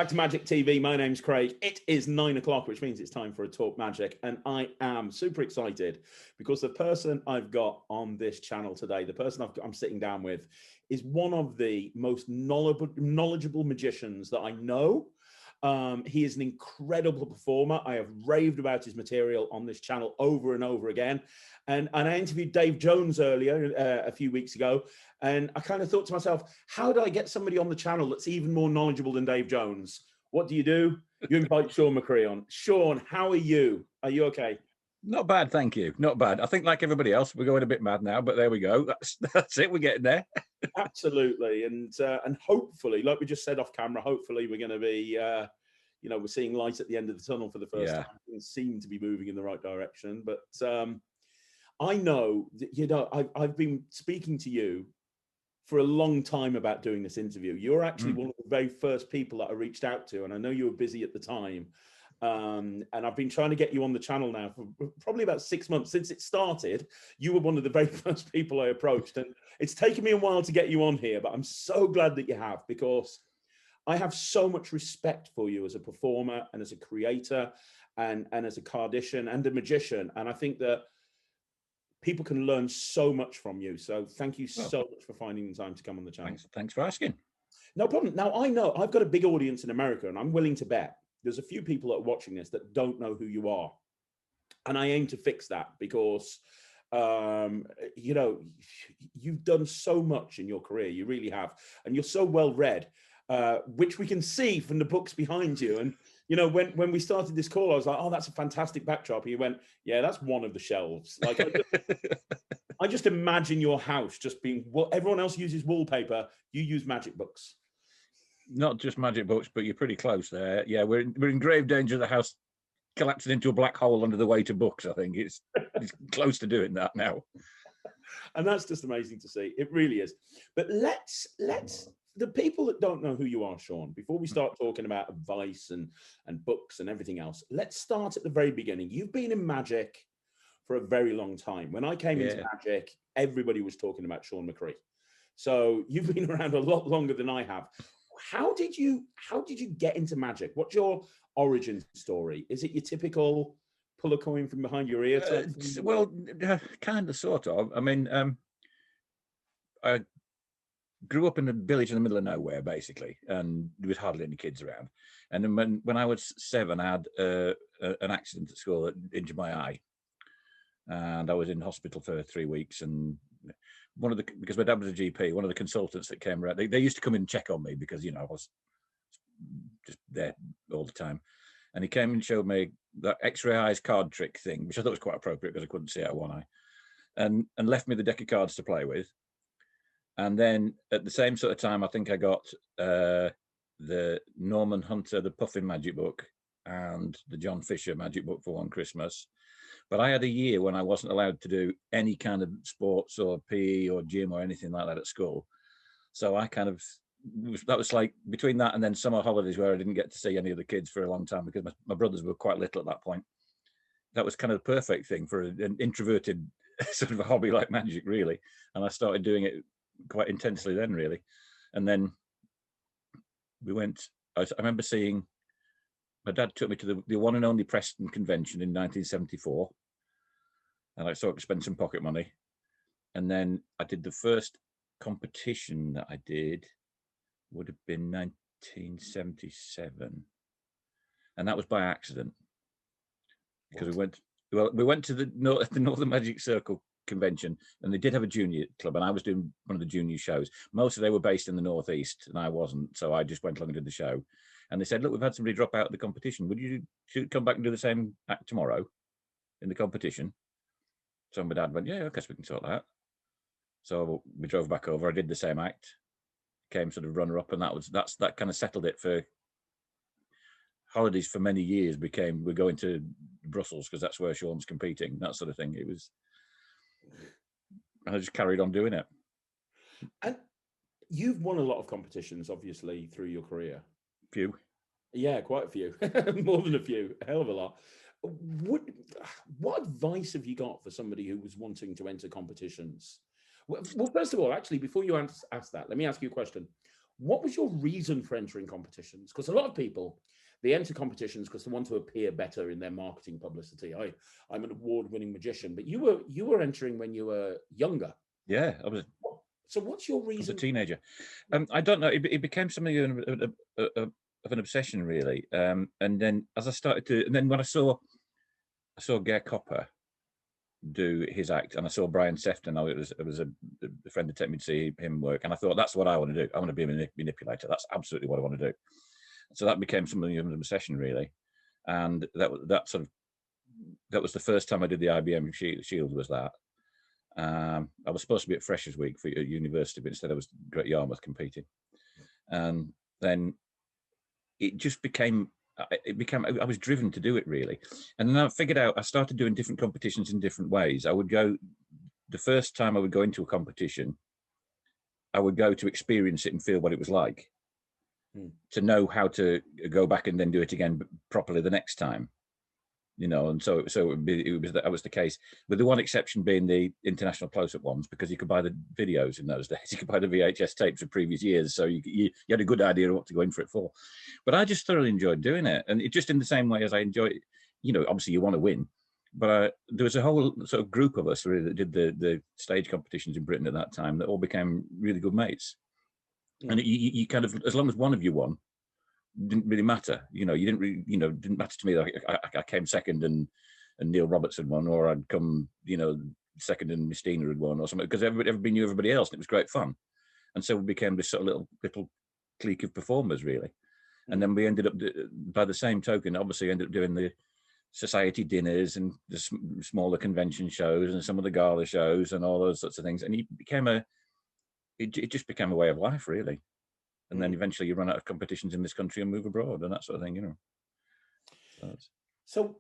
back to Magic TV. My name's Craig. It is 9 o'clock, which means it's time for a Talk Magic. And I am super excited because the person I've got on this channel today, the person I'm sitting down with, is one of the most knowledgeable magicians that I know. He is an incredible performer. I have raved about his material on this channel over and over again. And I interviewed Dave Jones earlier, a few weeks ago, and I kind of thought to myself, how do I get somebody on the channel that's even more knowledgeable than Dave Jones? What do? You invite Shaun McCree on. Shaun, how are you? Are you okay? Not bad, thank you. Not bad. I think like everybody else, we're going a bit mad now, but there we go. That's it. We're getting there. Absolutely. And hopefully, like we just said off camera, hopefully we're going to be, we're seeing light at the end of the tunnel for the first time. Things seem to be moving in the right direction. But I know that, I've been speaking to you for a long time about doing this interview. You're actually one of the very first people that I reached out to, and I know you were busy at the time. And I've been trying to get you on the channel now for probably about 6 months since it started. You were one of the very first people I approached, and it's taken me a while to get you on here, but I'm so glad that you have, because I have so much respect for you as a performer and as a creator and as a cardician and a magician. And I think that people can learn so much from you. So thank you so much for finding the time to come on the channel. Thanks for asking. No problem. Now, I know I've got a big audience in America, and I'm willing to bet there's a few people that are watching this that don't know who you are. And I aim to fix that because, you've done so much in your career. You really have. And you're so well read, which we can see from the books behind you. And, when we started this call, I was like, oh, that's a fantastic backdrop. And you went, yeah, that's one of the shelves. Like, I just imagine your house just being what everyone else uses wallpaper. You use magic books. Not just magic books, but you're pretty close there. Yeah, we're in grave danger of the house collapsing into a black hole under the weight of books. I think it's close to doing that now. And that's just amazing to see. It really is. But let's the people that don't know who you are, Shaun, before we start talking about advice and books and everything else, let's start at the very beginning. You've been in magic for a very long time. When I came into magic, everybody was talking about Shaun McCree. So you've been around a lot longer than I have. How did you get into magic? What's your origin story? Is it your typical pull a coin from behind your ear type thing? Well, kind of, sort of. I mean, I grew up in a village in the middle of nowhere, basically, and there was hardly any kids around. And then when I was 7, I had an accident at school that injured my eye, and I was in hospital for 3 weeks. And because my dad was a GP, one of the consultants that came around, they used to come in and check on me because I was just there all the time. And he came and showed me that X-ray eyes card trick thing, which I thought was quite appropriate because I couldn't see out of one eye, and left me the deck of cards to play with. And then at the same sort of time, I think I got the Norman Hunter, the Puffin magic book, and the John Fisher magic book for one Christmas. But I had a year when I wasn't allowed to do any kind of sports or PE or gym or anything like that at school. So I that was like between that and then summer holidays where I didn't get to see any of the kids for a long time because my brothers were quite little at that point. That was kind of the perfect thing for an introverted sort of a hobby like magic, really. And I started doing it quite intensely then, really. And then I remember seeing, my dad took me to the one and only Preston convention in 1974. And I sort of spent some pocket money. And then I did the first competition that I did, would have been 1977. And that was by accident. Because we went to the Northern Magic Circle convention, and they did have a junior club, and I was doing one of the junior shows. Most of them were based in the Northeast, and I wasn't, so I just went along and did the show. And they said, look, we've had somebody drop out of the competition. Would you come back and do the same act tomorrow in the competition? So my dad went, yeah, I guess we can sort that. So we drove back over. I did the same act, came sort of runner-up, and that kind of settled it for holidays for many years. We're going to Brussels because that's where Shaun's competing, that sort of thing. I just carried on doing it. And you've won a lot of competitions, obviously, through your career. Few. Yeah, quite a few. More than a few. A hell of a lot. What advice have you got for somebody who was wanting to enter competitions? Well, first of all, actually, before you ask that, let me ask you a question. What was your reason for entering competitions? Because a lot of people, they enter competitions because they want to appear better in their marketing publicity. I'm an award-winning magician, but you were entering when you were younger. Yeah, I was. So what's your reason? I was a teenager. I don't know. It became something of an obsession, really. And then as I started to, and then when I saw Gare Copper do his act, and I saw Brian Sefton. It was a friend that took me to see him work, and I thought, that's what I want to do. I want to be a manipulator. That's absolutely what I want to do. So that became something of an obsession, really. And that was the first time I did the IBM Shield. Was that? I was supposed to be at Freshers Week for university, but instead I was at Yarmouth competing. And then it just became. I was driven to do it, really. And then I figured out, I started doing different competitions in different ways. I would go, the first time I would go into a competition, I would go to experience it and feel what it was like, to know how to go back and then do it again properly the next time. You know, and so that was the case, with the one exception being the international close-up ones, because you could buy the videos in those days. You could buy the VHS tapes of previous years, so you had a good idea of what to go in for it for. But I just thoroughly enjoyed doing it, and it just in the same way as I enjoy, you know, obviously you want to win, but there was a whole sort of group of us really that did the stage competitions in Britain at that time that all became really good mates. And you kind of, as long as one of you won, didn't really matter, you know. You didn't really, you know, didn't matter to me that I came second and Neil Roberts had won, or I'd come, you know, second and Mistina had won, or something, because everybody knew everybody else, and it was great fun. And so we became this sort of little clique of performers, really. And then we ended up, by the same token, obviously ended up doing the society dinners and the smaller convention shows and some of the gala shows and all those sorts of things. And it just became a way of life, really. And then eventually you run out of competitions in this country and move abroad and that sort of thing, you know. So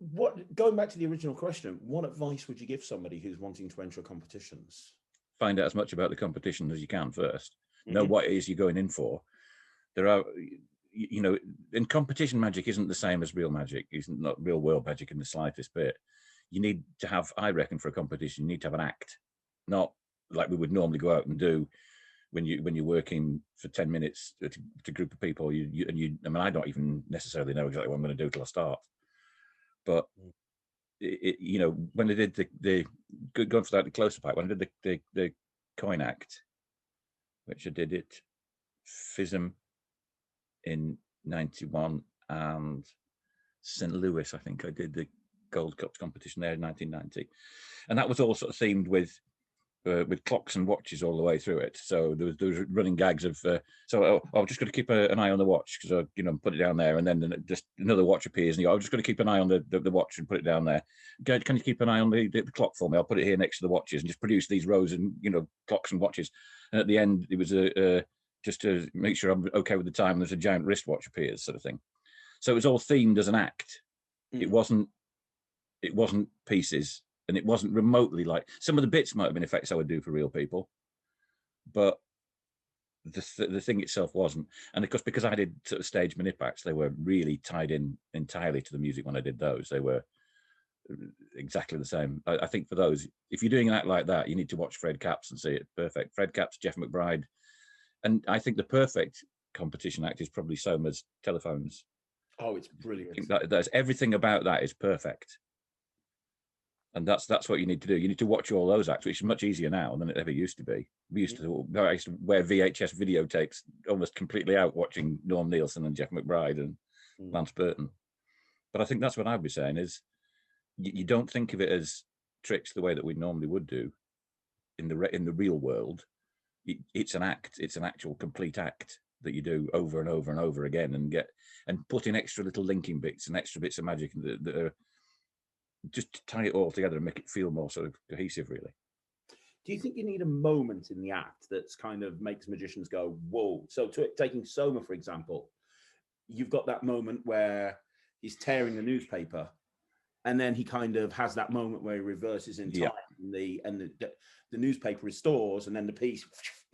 going back to the original question, what advice would you give somebody who's wanting to enter competitions? Find out as much about the competition as you can first. Know what it is you're going in for. There are, you know, and competition magic isn't the same as real magic. It's not real world magic in the slightest bit. You need to have, I reckon, for a competition, you need to have an act, not like we would normally go out and do when you're working for 10 minutes to a group of people. I mean, I don't even necessarily know exactly what I'm going to do till I start. But you know, when I did going for that, the close-up act, when I did the coin act, which I did at FISM in 91 and St. Louis, I think I did the Gold Cups competition there in 1990, and that was all sort of themed with clocks and watches all the way through it. So there was running gags of, I'm just going to keep an eye on the watch, because you know, put it down there, and then just another watch appears, and you go, I'm just going to keep an eye on the watch and put it down there. Can you keep an eye on the clock for me? I'll put it here next to the watches, and just produce these rows and, you know, clocks and watches. And at the end, it was just to make sure I'm okay with the time, there's a giant wristwatch appears, sort of thing. So it was all themed as an act. It wasn't pieces. And it wasn't remotely like, some of the bits might have been effects I would do for real people, but the thing itself wasn't. And of course, because I did sort of stage manip acts, they were really tied in entirely to the music when I did those. They were exactly the same. I think for those, if you're doing an act like that, you need to watch Fred Capps and see it perfect. Fred Capps, Jeff McBride. And I think the perfect competition act is probably Soma's Telephones. Oh, it's brilliant. That's everything about that is perfect. And that's what you need to do. You need to watch all those acts, which is much easier now than it ever used to be. I used to wear VHS videotapes almost completely out, watching Norm Nielsen and Jeff McBride and Lance Burton. But I think that's what I'd be saying is, you don't think of it as tricks the way that we normally would do in the real world. It's an act. It's an actual complete act that you do over and over and over again, and put in extra little linking bits and extra bits of magic that are just to tie it all together and make it feel more sort of cohesive, really. Do you think you need a moment in the act that's kind of makes magicians go, whoa? So taking Soma, for example, you've got that moment where he's tearing the newspaper, and then he kind of has that moment where he reverses in time, and the newspaper restores, and then the piece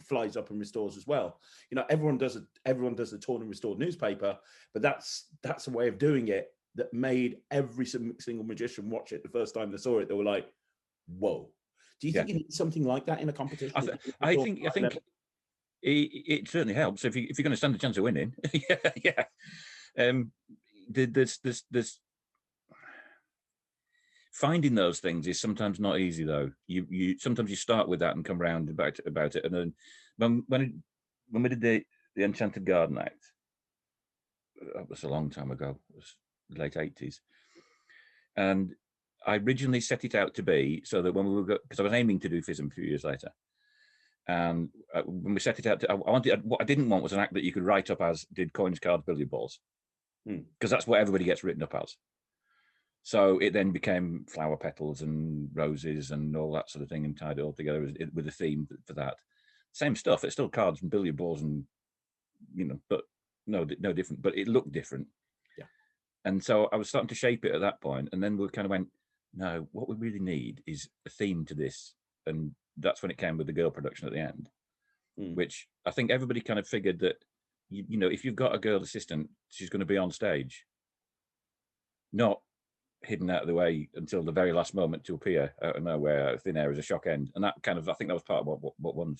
flies up and restores as well. You know, everyone does the torn and restored newspaper, but that's a way of doing it that made every single magician watch it the first time they saw it. They were like, whoa. Do you think you need something like that in a competition? I think it certainly helps if you're going to stand a chance of winning. Yeah. There's finding those things is sometimes not easy though. You sometimes you start with that and come around about it, and then when we did the Enchanted Garden Act, that was a long time ago. It was the late 80s, and I originally set it out to be so that when we were because I was aiming to do FISM a few years later, and when we set it out, what I didn't want was an act that you could write up as did coins, cards, billiard balls, because that's what everybody gets written up as. So it then became flower petals and roses and all that sort of thing, and tied it all together with a theme for that. Same stuff. It's still cards and billiard balls, and but no different. But it looked different. Yeah. And so I was starting to shape it at that point, and then we kind of went, no, what we really need is a theme to this, and that's when it came with the girl production at the end, which I think everybody kind of figured that if you've got a girl assistant, she's going to be on stage, not hidden out of the way until the very last moment to appear out of nowhere, out of thin air as a shock end. And that kind of, I think that was part of what won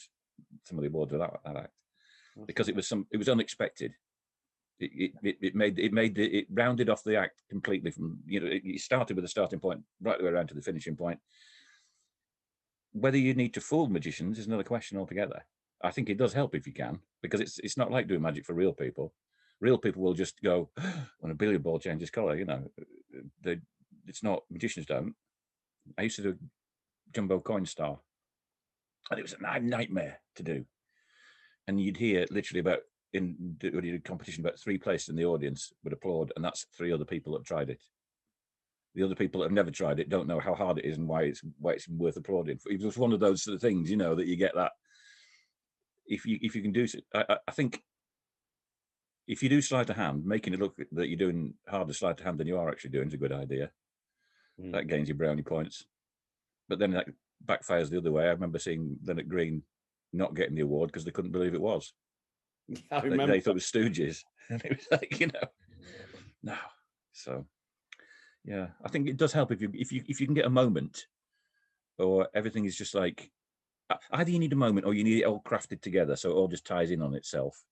some of the awards with that act, because it was unexpected. It rounded off the act completely from, it started with a starting point right the way around to the finishing point. Whether you need to fool magicians is another question altogether. I think it does help if you can, because it's not like doing magic for real people. Real people will just go, when a billiard ball changes colour, it's not, magicians don't. I used to do Jumbo Coin Star, and it was a nightmare to do. And you'd hear literally when you did competition, about 3 places in the audience would applaud, and that's 3 other people that have tried it. The other people that have never tried it don't know how hard it is and why it's worth applauding. It was one of those sort of things, that you get that. If you can do it, I think if you do sleight of hand, making it look that you're doing harder sleight of hand than you are actually doing is a good idea. That gains you brownie points. But then that backfires the other way. I remember seeing Leonard Green not getting the award because they couldn't believe it was. Yeah, I remember. They thought it was Stooges. And it was like, no. So, yeah, I think it does help if you can get a moment, or everything is just like, either you need a moment or you need it all crafted together so it all just ties in on itself.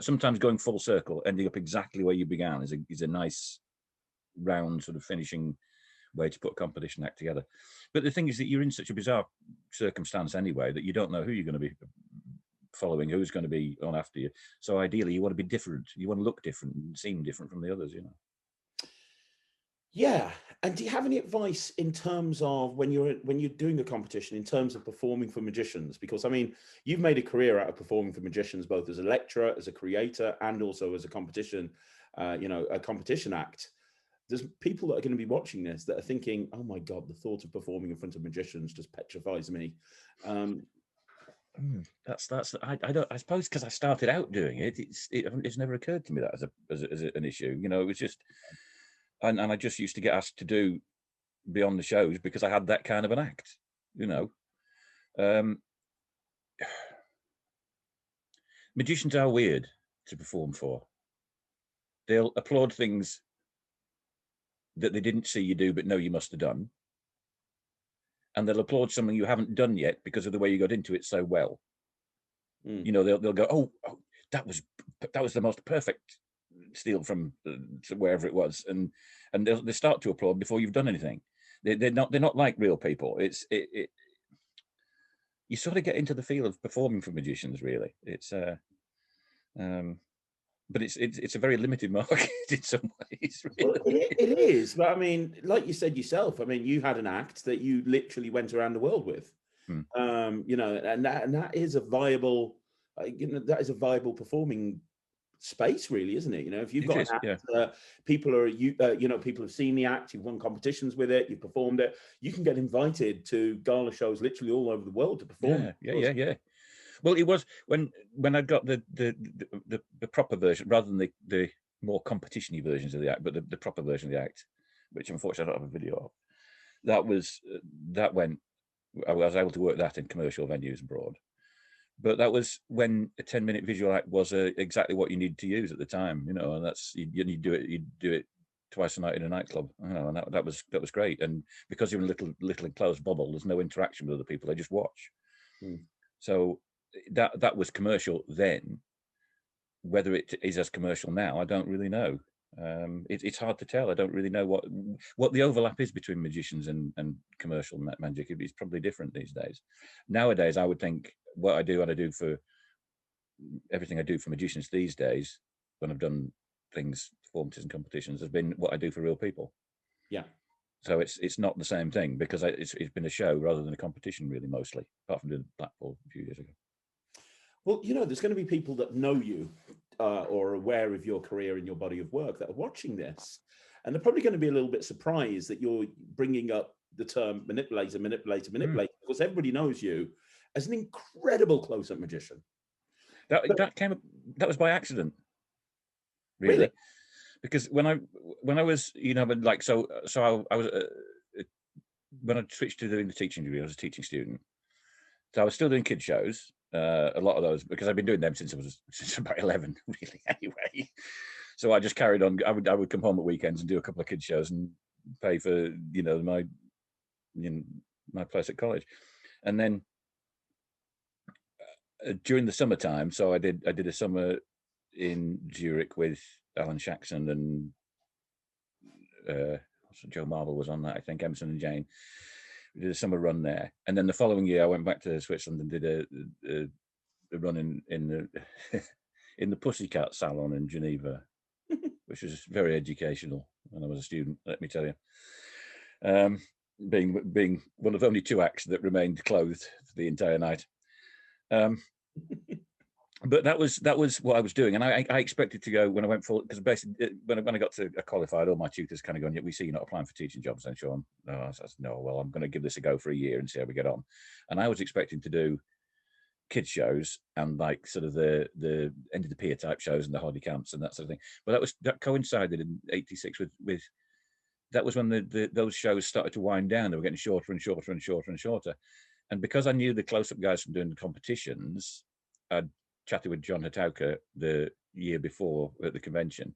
Sometimes going full circle, ending up exactly where you began is a nice round sort of finishing way to put a competition act together. But the thing is that you're in such a bizarre circumstance anyway that you don't know who you're going to be following, who's going to be on after you. So ideally you want to be different, you want to look different and seem different from the others. Yeah. And do you have any advice in terms of when you're doing the competition, in terms of performing for magicians? Because I mean, you've made a career out of performing for magicians, both as a lecturer, as a creator, and also as a competition, a competition act. There's people that are going to be watching this that are thinking, "Oh my God, the thought of performing in front of magicians just petrifies me." That's I suppose because I started out doing it, it's never occurred to me that as an issue. It was just. And I just used to get asked to do beyond the shows because I had that kind of an act, Magicians are weird to perform for. They'll applaud things that they didn't see you do but know you must have done. And they'll applaud something you haven't done yet because of the way you got into it so well. They'll go, oh, that was the most perfect steal from wherever it was, and they start to applaud before you've done anything. They're not like real people. You sort of get into the feel of performing for magicians, really. It's but it's a very limited market in some ways. Really. Well, it is, but I mean, like you said yourself, I mean, you had an act that you literally went around the world with, and that is a viable, performing space, really, isn't it? If you've got an act, people have seen the act, you've won competitions with it, you've performed it, you can get invited to gala shows literally all over the world to perform. Yeah. Well, it was when I got the proper version rather than the more competition-y versions of the act, but the proper version of the act, which unfortunately I don't have a video of. I was able to work that in commercial venues abroad. But that was when a 10-minute visual act was exactly what you needed to use at the time, and that's you do it twice a night in a nightclub, and that was great. And because you're in a little enclosed bubble, there's no interaction with other people; they just watch. So that was commercial then. Whether it is as commercial now, I don't really know. It's hard to tell. I don't really know what the overlap is between magicians and commercial magic. It's probably different these days. Nowadays, I would think what I do for everything I do for magicians these days, when I've done things, performances and competitions, has been what I do for real people. Yeah. So it's not the same thing, because it's been a show rather than a competition, really, mostly, apart from doing Blackpool a few years ago. Well, you know, there's going to be people that know you or are aware of your career and your body of work that are watching this. And they're probably going to be a little bit surprised that you're bringing up the term manipulator, because everybody knows you as an incredible close-up magician. That was by accident, really? Because when I was, you know, like, so I was when I switched to doing the teaching degree, I was a teaching student. So I was still doing kid shows, a lot of those, because I've been doing them since about 11, really, anyway. So I just carried on. I would come home at weekends and do a couple of kid shows and pay for, you know, my place at college. And then during the summertime, so I did a summer in Zurich with Alan Shaxson and Joe Marble was on that, I think, Emerson and Jane. We did a summer run there, and then the following year I went back to Switzerland and did a run in the in the Pussycat Salon in Geneva, which was very educational when I was a student, let me tell you. Being one of only 2 acts that remained clothed for the entire night. But that was what I was doing, and I expected to go when I went for, because basically when I got to qualified, all my tutors kind of going, "Yeah, we see you're not applying for teaching jobs, then, Shaun." No, I said, "No, well, I'm going to give this a go for a year and see how we get on." And I was expecting to do kids shows and like sort of the end of the pier type shows and the holiday camps and that sort of thing. But that coincided in '86 with that was when those shows started to wind down. They were getting shorter and shorter and shorter and shorter. And because I knew the close-up guys from doing the competitions, I'd chatted with John Hatauka the year before at the convention.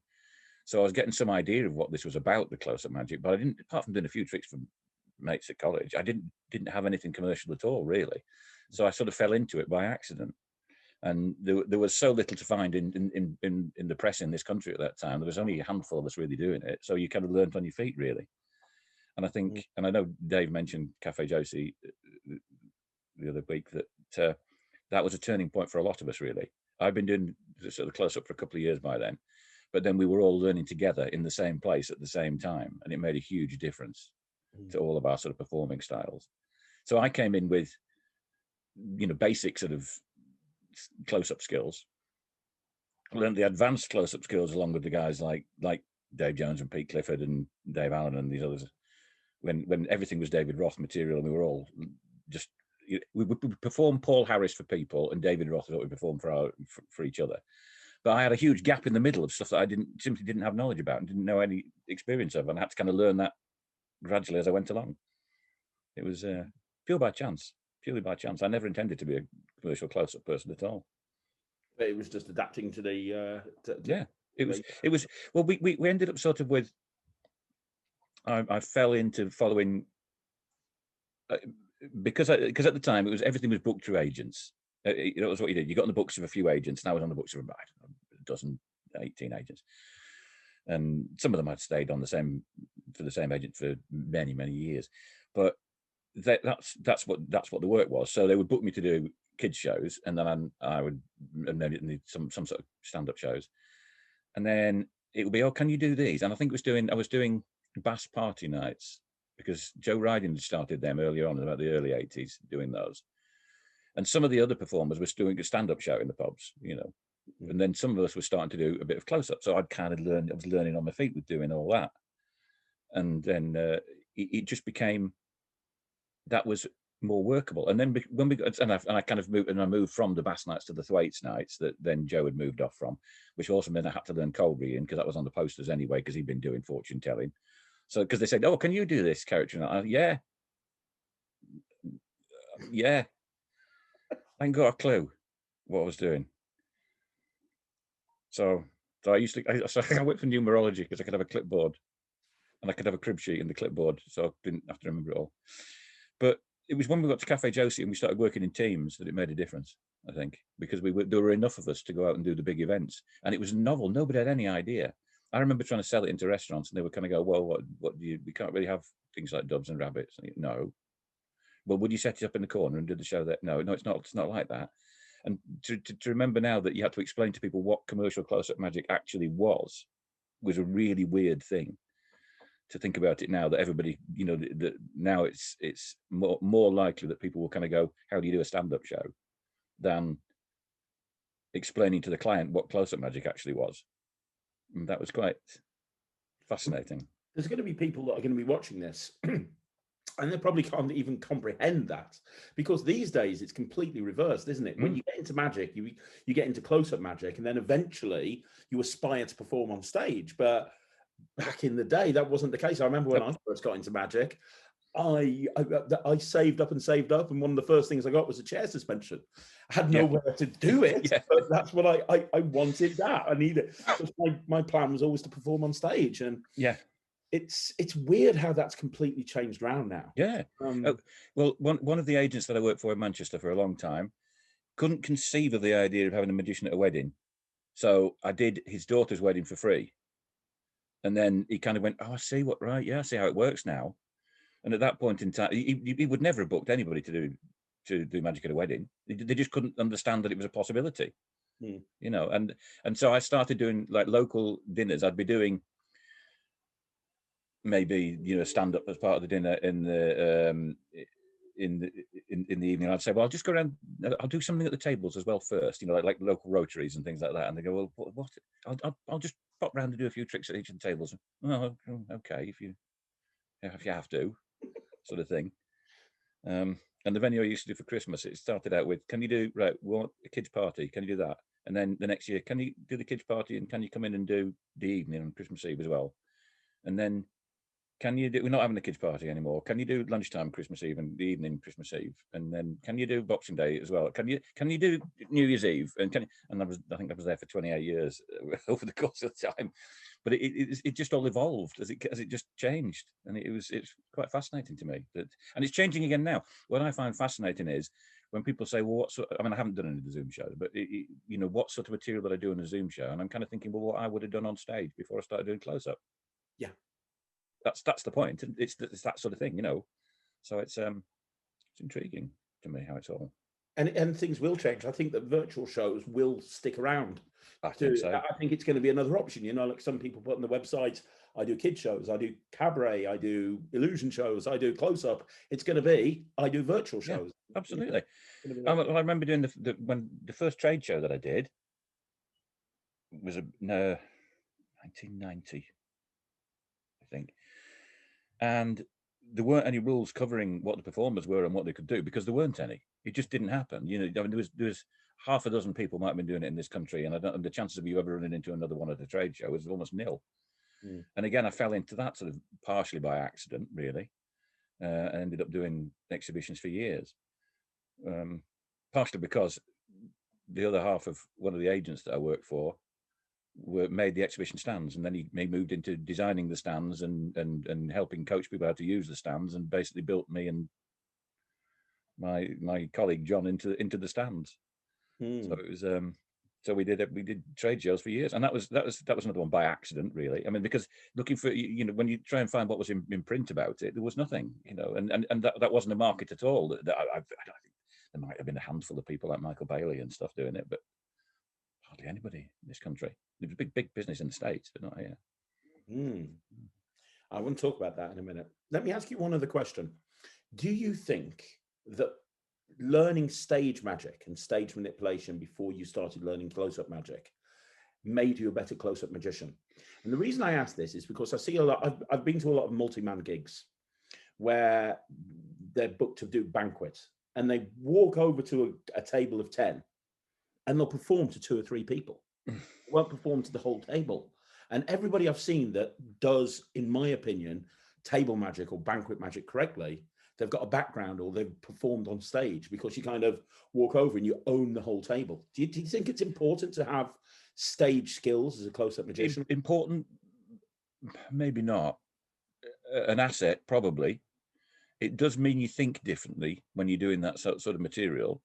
So I was getting some idea of what this was about, the close-up magic, but I didn't, apart from doing a few tricks from mates at college, I didn't have anything commercial at all, really. So I sort of fell into it by accident. And there was so little to find in the press in this country at that time. There was only a handful of us really doing it. So you kind of learned on your feet, really. And I think, and I know Dave mentioned Cafe Josie the other week, that that was a turning point for a lot of us, really. I've been doing the sort of close-up for a couple of years by then, but then we were all learning together in the same place at the same time, and it made a huge difference to all of our sort of performing styles. So I came in with, you know, basic sort of close-up skills. I learned the advanced close-up skills along with the guys like Dave Jones and Pete Clifford and Dave Allen and these others, when everything was David Roth material, and we were all just, we would perform Paul Harris for people and David Roth would perform for each other. But I had a huge gap in the middle of stuff that I simply didn't have knowledge about and didn't know any experience of, and I had to kind of learn that gradually as I went along. It was purely by chance. I never intended to be a commercial close-up person at all. But it was just adapting to the It was well, we ended up sort of with, I fell into following because at the time everything was booked through agents. That was what you did. You got on the books of a few agents, and I was on the books of about a dozen, 18 agents, and some of them I'd stayed on for the same agent for many, many years. But that's what the work was. So they would book me to do kids shows, and then I would need some sort of stand-up shows, and then it would be, "Oh, can you do these?" And I think I was doing Bass party nights, because Joe Riding had started them earlier on, about the early 80s, doing those. And some of the other performers were doing a stand-up show in the pubs, you know. And then some of us were starting to do a bit of close-up. So I'd kind of I was learning on my feet with doing all that. And then it just became, that was more workable. And then when we got, and I kind of moved from the Bass nights to the Thwaites nights that then Joe had moved off from, which also meant I had to learn cold reading, because that was on the posters anyway, because he'd been doing fortune telling. So, because they said, "Oh, can you do this character?" And I, yeah. I ain't got a clue what I was doing. So I went for numerology, because I could have a clipboard and I could have a crib sheet in the clipboard, so I didn't have to remember it all. But it was when we got to Cafe Josie and we started working in teams that it made a difference, I think, because there were enough of us to go out and do the big events. And it was novel. Nobody had any idea. I remember trying to sell it into restaurants and they were kind of go, well, what do you, we can't really have things like doves and rabbits. And no. Well, would you set it up in the corner and do the show there? No, it's not like that. And to remember now that you had to explain to people what commercial close-up magic actually was a really weird thing. To think about it now, that everybody, that now it's more likely that people will kind of go, how do you do a stand-up show, than explaining to the client what close-up magic actually was. And that was quite fascinating. There's going to be people that are going to be watching this and they probably can't even comprehend that, because these days it's completely reversed, isn't it? When you get into magic, you get into close-up magic, and then eventually you aspire to perform on stage. But back in the day, that wasn't the case. I remember when I first got into magic, I saved up, and one of the first things I got was a chair suspension. I had nowhere to do it, but that's what I wanted. That I needed. So my plan was always to perform on stage, and it's weird how that's completely changed around now. Well, one of the agents that I worked for in Manchester for a long time couldn't conceive of the idea of having a magician at a wedding, so I did his daughter's wedding for free. And then he kind of went, oh, I see I see how it works now. And at that point in time, he would never have booked anybody to do magic at a wedding. They just couldn't understand that it was a possibility, And so I started doing like local dinners. I'd be doing maybe stand up as part of the dinner in the evening. I'd say, well, I'll just go around. I'll do something at the tables as well first, like local rotaries and things like that. And they go, well, what? I'll just pop round and do a few tricks at each of the tables. Oh, okay, if you have to, sort of thing. And the venue I used to do for Christmas, it started out with, can you do we want a kids party? Can you do that? And then the next year, can you do the kids party, and can you come in and do the evening on Christmas Eve as well? And then we're not having a kids party anymore. Can you do lunchtime Christmas Eve and the evening Christmas Eve? And then can you do Boxing Day as well? Can you do New Year's Eve? And I think I was there for 28 years over the course of the time. But it just all evolved as it just changed, and it's quite fascinating to me and it's changing again now. What I find fascinating is when people say, well, I haven't done any of the Zoom show, but what sort of material that I do in a Zoom show, and I'm kind of thinking, well, what I would have done on stage before I started doing close up. Yeah. That's the point. It's that sort of thing, So it's intriguing to me how it's all. And things will change. I think that virtual shows will stick around. I think so. I think it's going to be another option. Like some people put on the website, I do kid shows, I do cabaret, I do illusion shows, I do close up. It's going to be, I do virtual shows. Yeah, absolutely. I remember doing when the first trade show that I did was 1990, I think. And there weren't any rules covering what the performers were and what they could do, because there weren't any. It just didn't happen. There was half a dozen people might have been doing it in this country, and the chances of you ever running into another one at a trade show is almost nil. And again, I fell into that sort of partially by accident, really. I ended up doing exhibitions for years, partially because the other half of one of the agents that I worked for made the exhibition stands, and then he moved into designing the stands and helping coach people how to use the stands, and basically built me and my colleague John into the stands. So it was so we did trade shows for years, and that was another one by accident, really. I mean, because looking for when you try and find what was in print about it, there was nothing, and that wasn't a market at all. I think there might have been a handful of people like Michael Bailey and stuff doing it, but hardly anybody in this country. It was big business in the States, but not here. I want to talk about that in a minute. Let me ask you one other question. Do you think that learning stage magic and stage manipulation before you started learning close-up magic made you a better close-up magician? And the reason I ask this is because I see a lot, I've been to a lot of multi-man gigs where they're booked to do banquets, and they walk over to a table of 10 and they'll perform to 2 or 3 people. Won't perform to the whole table. And everybody I've seen that does, in my opinion, table magic or banquet magic correctly, they've got a background or they've performed on stage, because you kind of walk over and you own the whole table. Do you think it's important to have stage skills as a close-up magician? Important, maybe not. An asset, probably. it does mean you think differently when you're doing that sort of material.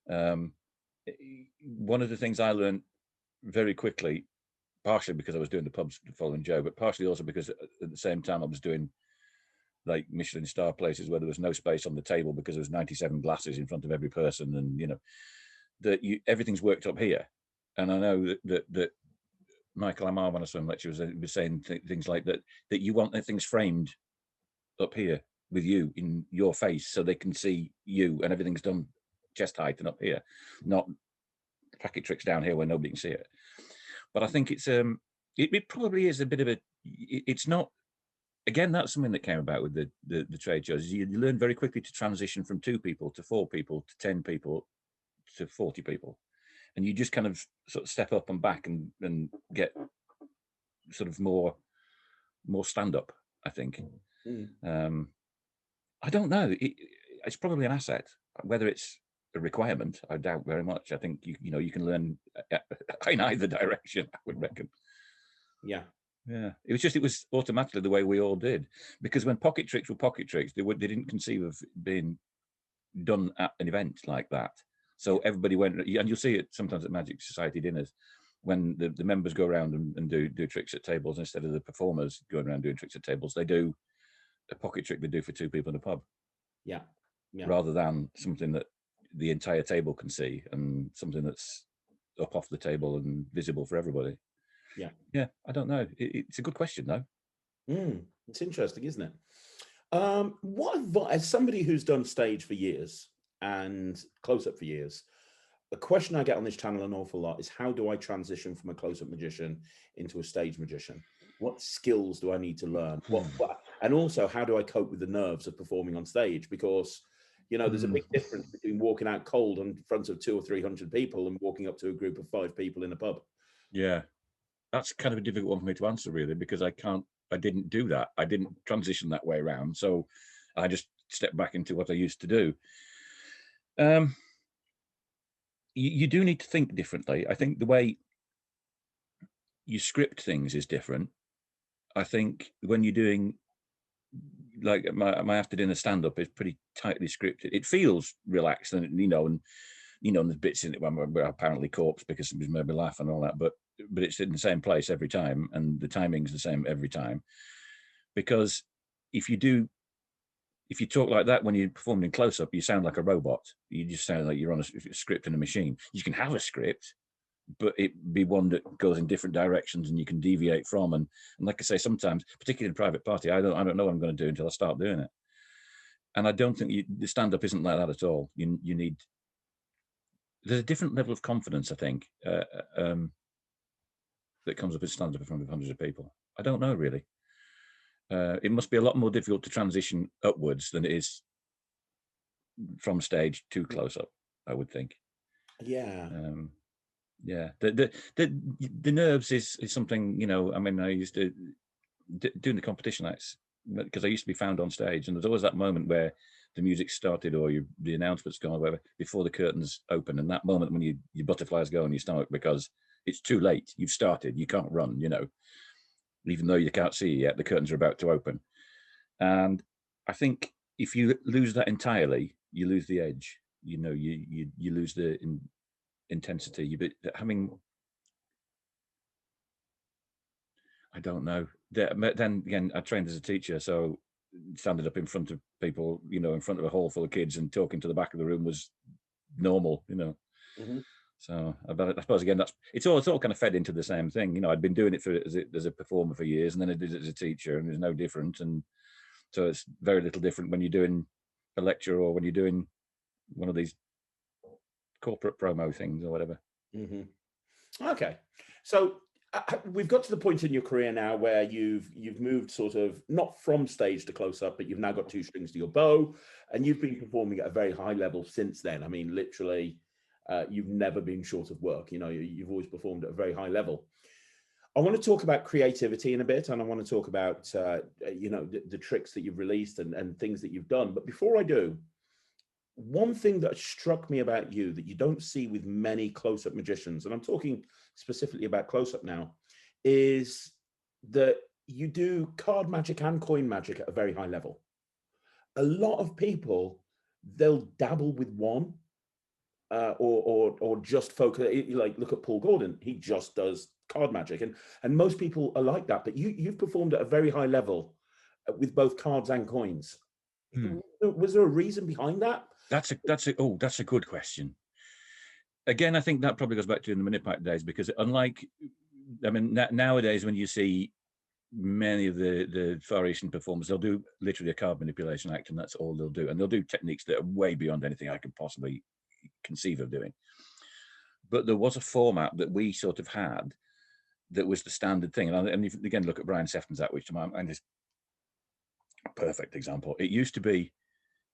One of the things I learned very quickly, partially because I was doing the pubs following Joe, but partially also because at the same time I was doing like Michelin star places where there was no space on the table because there was 97 glasses in front of every person, and that everything's worked up here. And I know that Michael Amar, when I saw him lecture, was saying things like that you want things framed up here with you in your face so they can see you, and everything's done chest height and up here, not packet tricks down here where nobody can see it. But I think it's it probably is a bit of a, it's not, again, that's something that came about with the trade shows. You learn very quickly to transition from 2 people to 4 people to 10 people to 40 people, and you just kind of sort of step up and back and get sort of more stand up, I think. I don't know, it's probably an asset. Whether it's a requirement, I doubt very much. I think you can learn in either direction, I would reckon. Yeah. It was automatically the way we all did, because when pocket tricks were pocket tricks, they didn't conceive of being done at an event like that. So everybody went, and you'll see it sometimes at Magic Society dinners, when the members go around and do tricks at tables instead of the performers going around doing tricks at tables. They do a pocket trick they do for 2 people in a pub. Yeah. Rather than something that the entire table can see and something that's up off the table and visible for everybody. Yeah, I don't know. It's a good question, though. It's interesting, isn't it? What advice, as somebody who's done stage for years and close-up for years, a question I get on this channel an awful lot is, how do I transition from a close-up magician into a stage magician? What skills do I need to learn? And also, how do I cope with the nerves of performing on stage? Because there's a big difference between walking out cold in front of 200 or 300 people and walking up to a group of 5 people in a pub. Yeah, that's kind of a difficult one for me to answer, really, because I didn't do that. I didn't transition that way around. So I just stepped back into what I used to do. You do need to think differently. I think the way you script things is different. I think when you're doing, like my after dinner stand-up is pretty tightly scripted. It feels relaxed, and and there's bits in it when we're apparently corpse because somebody's made me laugh and all that, but it's in the same place every time, and the timing's the same every time. Because if you talk like that when you're performing in close-up, you sound like a robot. You just sound like you're on a script in a machine. You can have a script, but it be one that goes in different directions and you can deviate from. And like I say, sometimes, particularly in a private party, I don't know what I'm going to do until I start doing it. And I don't think the stand-up isn't like that at all. There's a different level of confidence, I think, that comes up with stand-up in front of hundreds of people. I don't know, really. It must be a lot more difficult to transition upwards than it is from stage to close-up, I would think. Yeah. Yeah. The nerves is something, I mean, I used to, doing the competition acts, because I used to be found on stage, and there's always that moment where the music started or the announcement's gone or whatever, before the curtains open, and that moment when your butterflies go in your stomach because it's too late. You've started, you can't run, even though you can't see yet, the curtains are about to open. And I think if you lose that entirely, you lose the edge. You lose the intensity. I don't know. Then again, I trained as a teacher, so standing up in front of people, in front of a hall full of kids and talking to the back of the room was normal, Mm-hmm. So I suppose again, it's all kind of fed into the same thing. I'd been doing it as a performer for years, and then I did it as a teacher, and it's no different. And so it's very little different when you're doing a lecture or when you're doing one of these corporate promo things or whatever. Mm-hmm. Okay, so we've got to the point in your career now where you've moved sort of not from stage to close up, but you've now got 2 strings to your bow, and you've been performing at a very high level since then. I mean, literally. You've never been short of work. You've always performed at a very high level. I want to talk about creativity in a bit, and I want to talk about the tricks that you've released and things that you've done. But before I do, one thing that struck me about you that you don't see with many close-up magicians, and I'm talking specifically about close-up now, is that you do card magic and coin magic at a very high level. a lot of people, they'll dabble with one, or just focus. Like, look at Paul Gordon; he just does card magic, and most people are like that. But you've performed at a very high level with both cards and coins. Was there a reason behind that? That's a good question. Again, I think that probably goes back to the Minipack days, because unlike, I mean, nowadays when you see many of the Far Eastern performers, they'll do literally a card manipulation act, and that's all they'll do. And they'll do techniques that are way beyond anything I could possibly conceive of doing. But there was a format that we sort of had that was the standard thing. And if, again, look at Brian Sefton's act, which to my mind is a perfect example. It used to be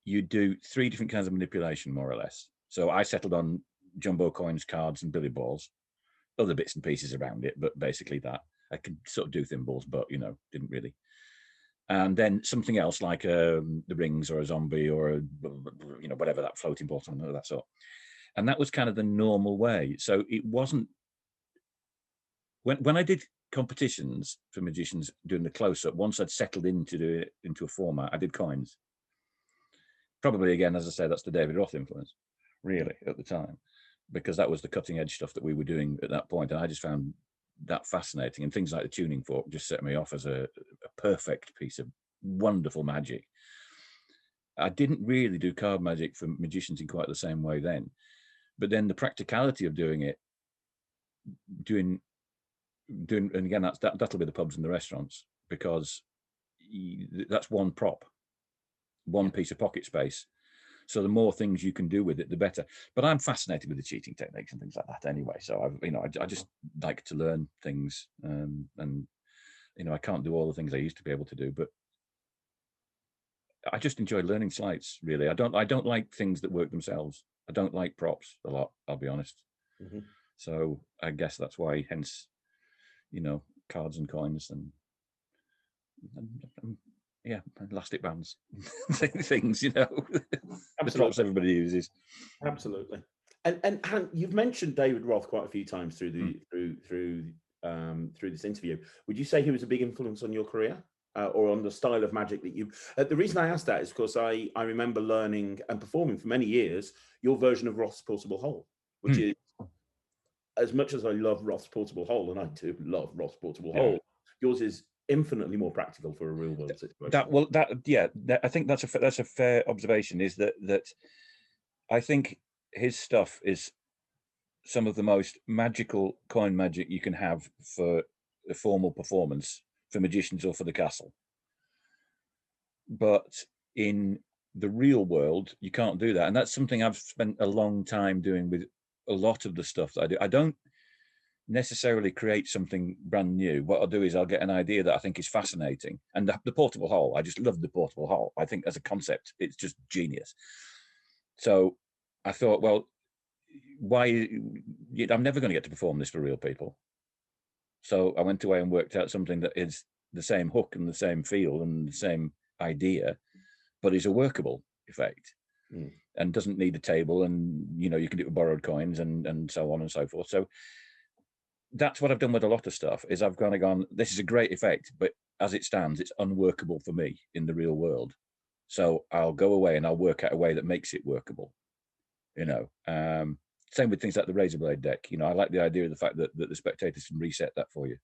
you do 3 different kinds of manipulation, more or less. So I settled on jumbo coins, cards, and billy balls, other bits and pieces around it, but basically that. I could sort of do thimbles, but, you know, didn't really. And then something else like the rings, or a zombie, or you know, whatever, that floating ball, something of that sort. And that was kind of the normal way. So it wasn't, when I did competitions for magicians doing the close-up, once I'd settled into a format, I did coins. Probably, again, as I say, that's the David Roth influence, really, at the time, because that was the cutting edge stuff that we were doing at that point. And I just found that fascinating. And things like the tuning fork just set me off as a perfect piece of wonderful magic. I didn't really do card magic for magicians in quite the same way then. But then the practicality of doing it, and again, that'll be the pubs and the restaurants, because that's one prop, one piece of pocket space. So the more things you can do with it, the better. But I'm fascinated with the cheating techniques and things like that anyway. So I just like to learn things, and you know, I can't do all the things I used to be able to do, but I just enjoy learning sleights. Really, I don't like things that work themselves. I don't like props a lot, I'll be honest. So I guess that's why, hence, you know, cards and coins and yeah, elastic bands, things, you know, the props everybody uses. Absolutely. And you've mentioned David Roth quite a few times through this interview. Would you say he was a big influence on your career, or on the style of magic that you? The reason I asked that is because I remember learning and performing for many years your version of Roth's Portable Hole, which is, as much as I love Roth's Portable Hole, and I do love Roth's Portable Hole, yours is infinitely more practical for a real world situation. I think that's a fair observation. Is that I think his stuff is some of the most magical coin magic you can have for a formal performance for magicians or for the castle. But in the real world, you can't do that. And that's something I've spent a long time doing with a lot of the stuff that I do. I don't necessarily create something brand new. What I'll do is I'll get an idea that I think is fascinating. And the portable hole, I just love the portable hole. I think as a concept, it's just genius. So I thought, well, I'm never going to get to perform this for real people. So I went away and worked out something that is the same hook and the same feel and the same idea, but is a workable effect and doesn't need a table, and you know, you can do it with borrowed coins and so on and so forth. So that's what I've done with a lot of stuff, is I've gone, this is a great effect, but as it stands, it's unworkable for me in the real world. So I'll go away and I'll work out a way that makes it workable, you know. Same with things like the razor blade deck. You know, I like the idea of the fact that the spectators can reset that for you.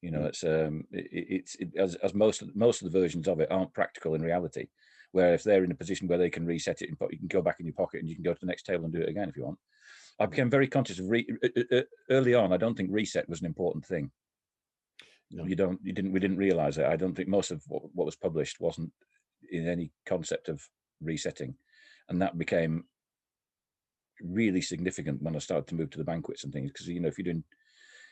You know, it's as most of the versions of it aren't practical in reality. Where if they're in a position where they can reset it, and you can go back in your pocket and you can go to the next table and do it again if you want. I became very conscious of early on. I don't think reset was an important thing. No. We didn't realize it. I don't think most of what was published wasn't in any concept of resetting, and that became really significant when I started to move to the banquets and things. Because, you know,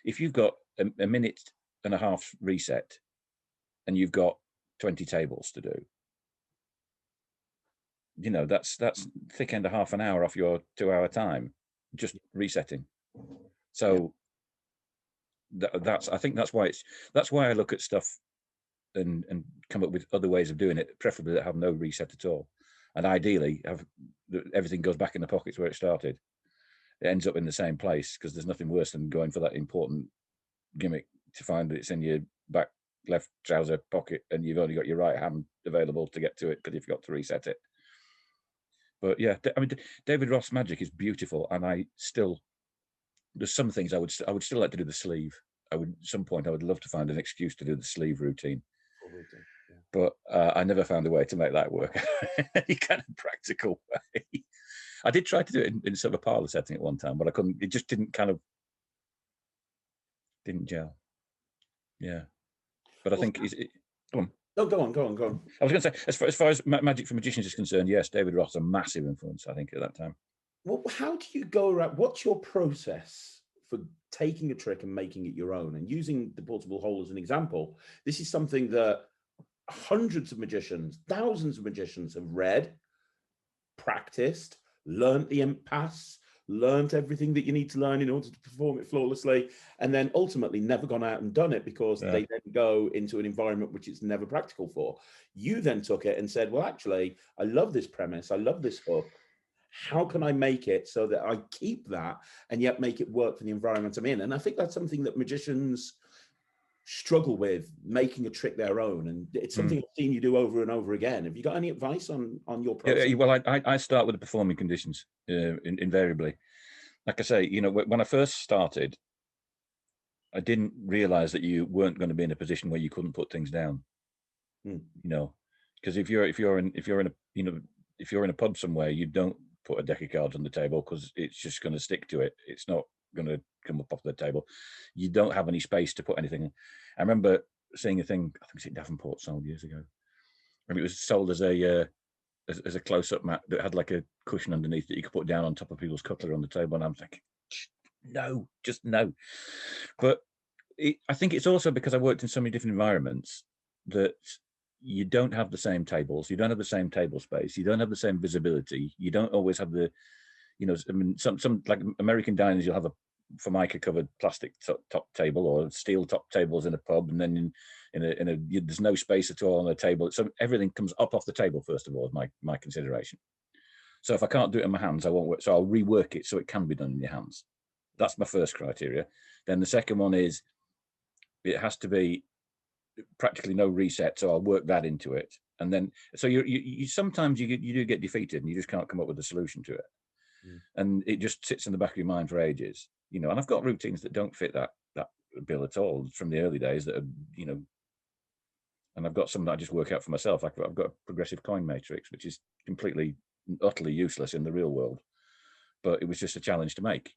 if you've got a minute and a half reset and you've got 20 tables to do, you know, that's thick end of half an hour off your 2-hour time just resetting. So I think that's why I look at stuff and come up with other ways of doing it, preferably that have no reset at all, and ideally everything goes back in the pockets where it started. It ends up in the same place, because there's nothing worse than going for that important gimmick to find that it's in your back left trouser pocket and you've only got your right hand available to get to it because you've got to reset it. But yeah, I mean, David Roth's magic is beautiful, and there's some things I would still like to do the sleeve. At some point I would love to find an excuse to do the sleeve routine. But I never found a way to make that work any kind of practical way. I did try to do it in sort of a parlor setting at one time, but I couldn't. It just didn't gel. Yeah, but I think go on. No, go on. I was going to say, as far as magic for magicians is concerned, yes, David Roth's a massive influence, I think, at that time. Well, how do you go around? What's your process for taking a trick and making it your own? And using the portable hole as an example, this is something that hundreds of magicians, thousands of magicians have read, practiced, learned the impasse, learned everything that you need to learn in order to perform it flawlessly, and then ultimately never gone out and done it because they then go into an environment which it's never practical for. You then took it and said, well, actually, I love this premise. I love this hook. How can I make it so that I keep that and yet make it work for the environment I'm in? And I think that's something that magicians struggle with, making a trick their own. And it's something I've seen you do over and over again. Have you got any advice on your process? Well, I start with the performing conditions invariably. Like I say, you know, when I first started, I didn't realize that you weren't going to be in a position where you couldn't put things down. You know, because if you're in a pub somewhere, you don't put a deck of cards on the table because it's just going to stick to it. It's not going to come up off the table. You don't have any space to put anything in. I remember seeing a thing, I think it's in Davenport sold years ago. I mean, it was sold as a close-up mat that had like a cushion underneath that you could put down on top of people's cutlery on the table. And I'm thinking, no, just no. But I think it's also because I worked in so many different environments that you don't have the same tables, you don't have the same table space, you don't have the same visibility, you don't always have the, you know, I mean, some like American diners, you'll have a Formica covered plastic top table or steel top tables in a pub, and then there's no space at all on the table, so everything comes up off the table first of all, is my consideration. So if I can't do it in my hands, I won't work, so I'll rework it so it can be done in your hands. That's my first criteria. Then the second one is it has to be practically no reset, so I'll work that into it. And then so you sometimes you do get defeated and you just can't come up with a solution to it, and it just sits in the back of your mind for ages, you know. And I've got routines that don't fit that bill at all from the early days that are, you know, and I've got some that I just work out for myself. I've got a progressive coin matrix, which is completely utterly useless in the real world, but it was just a challenge to make.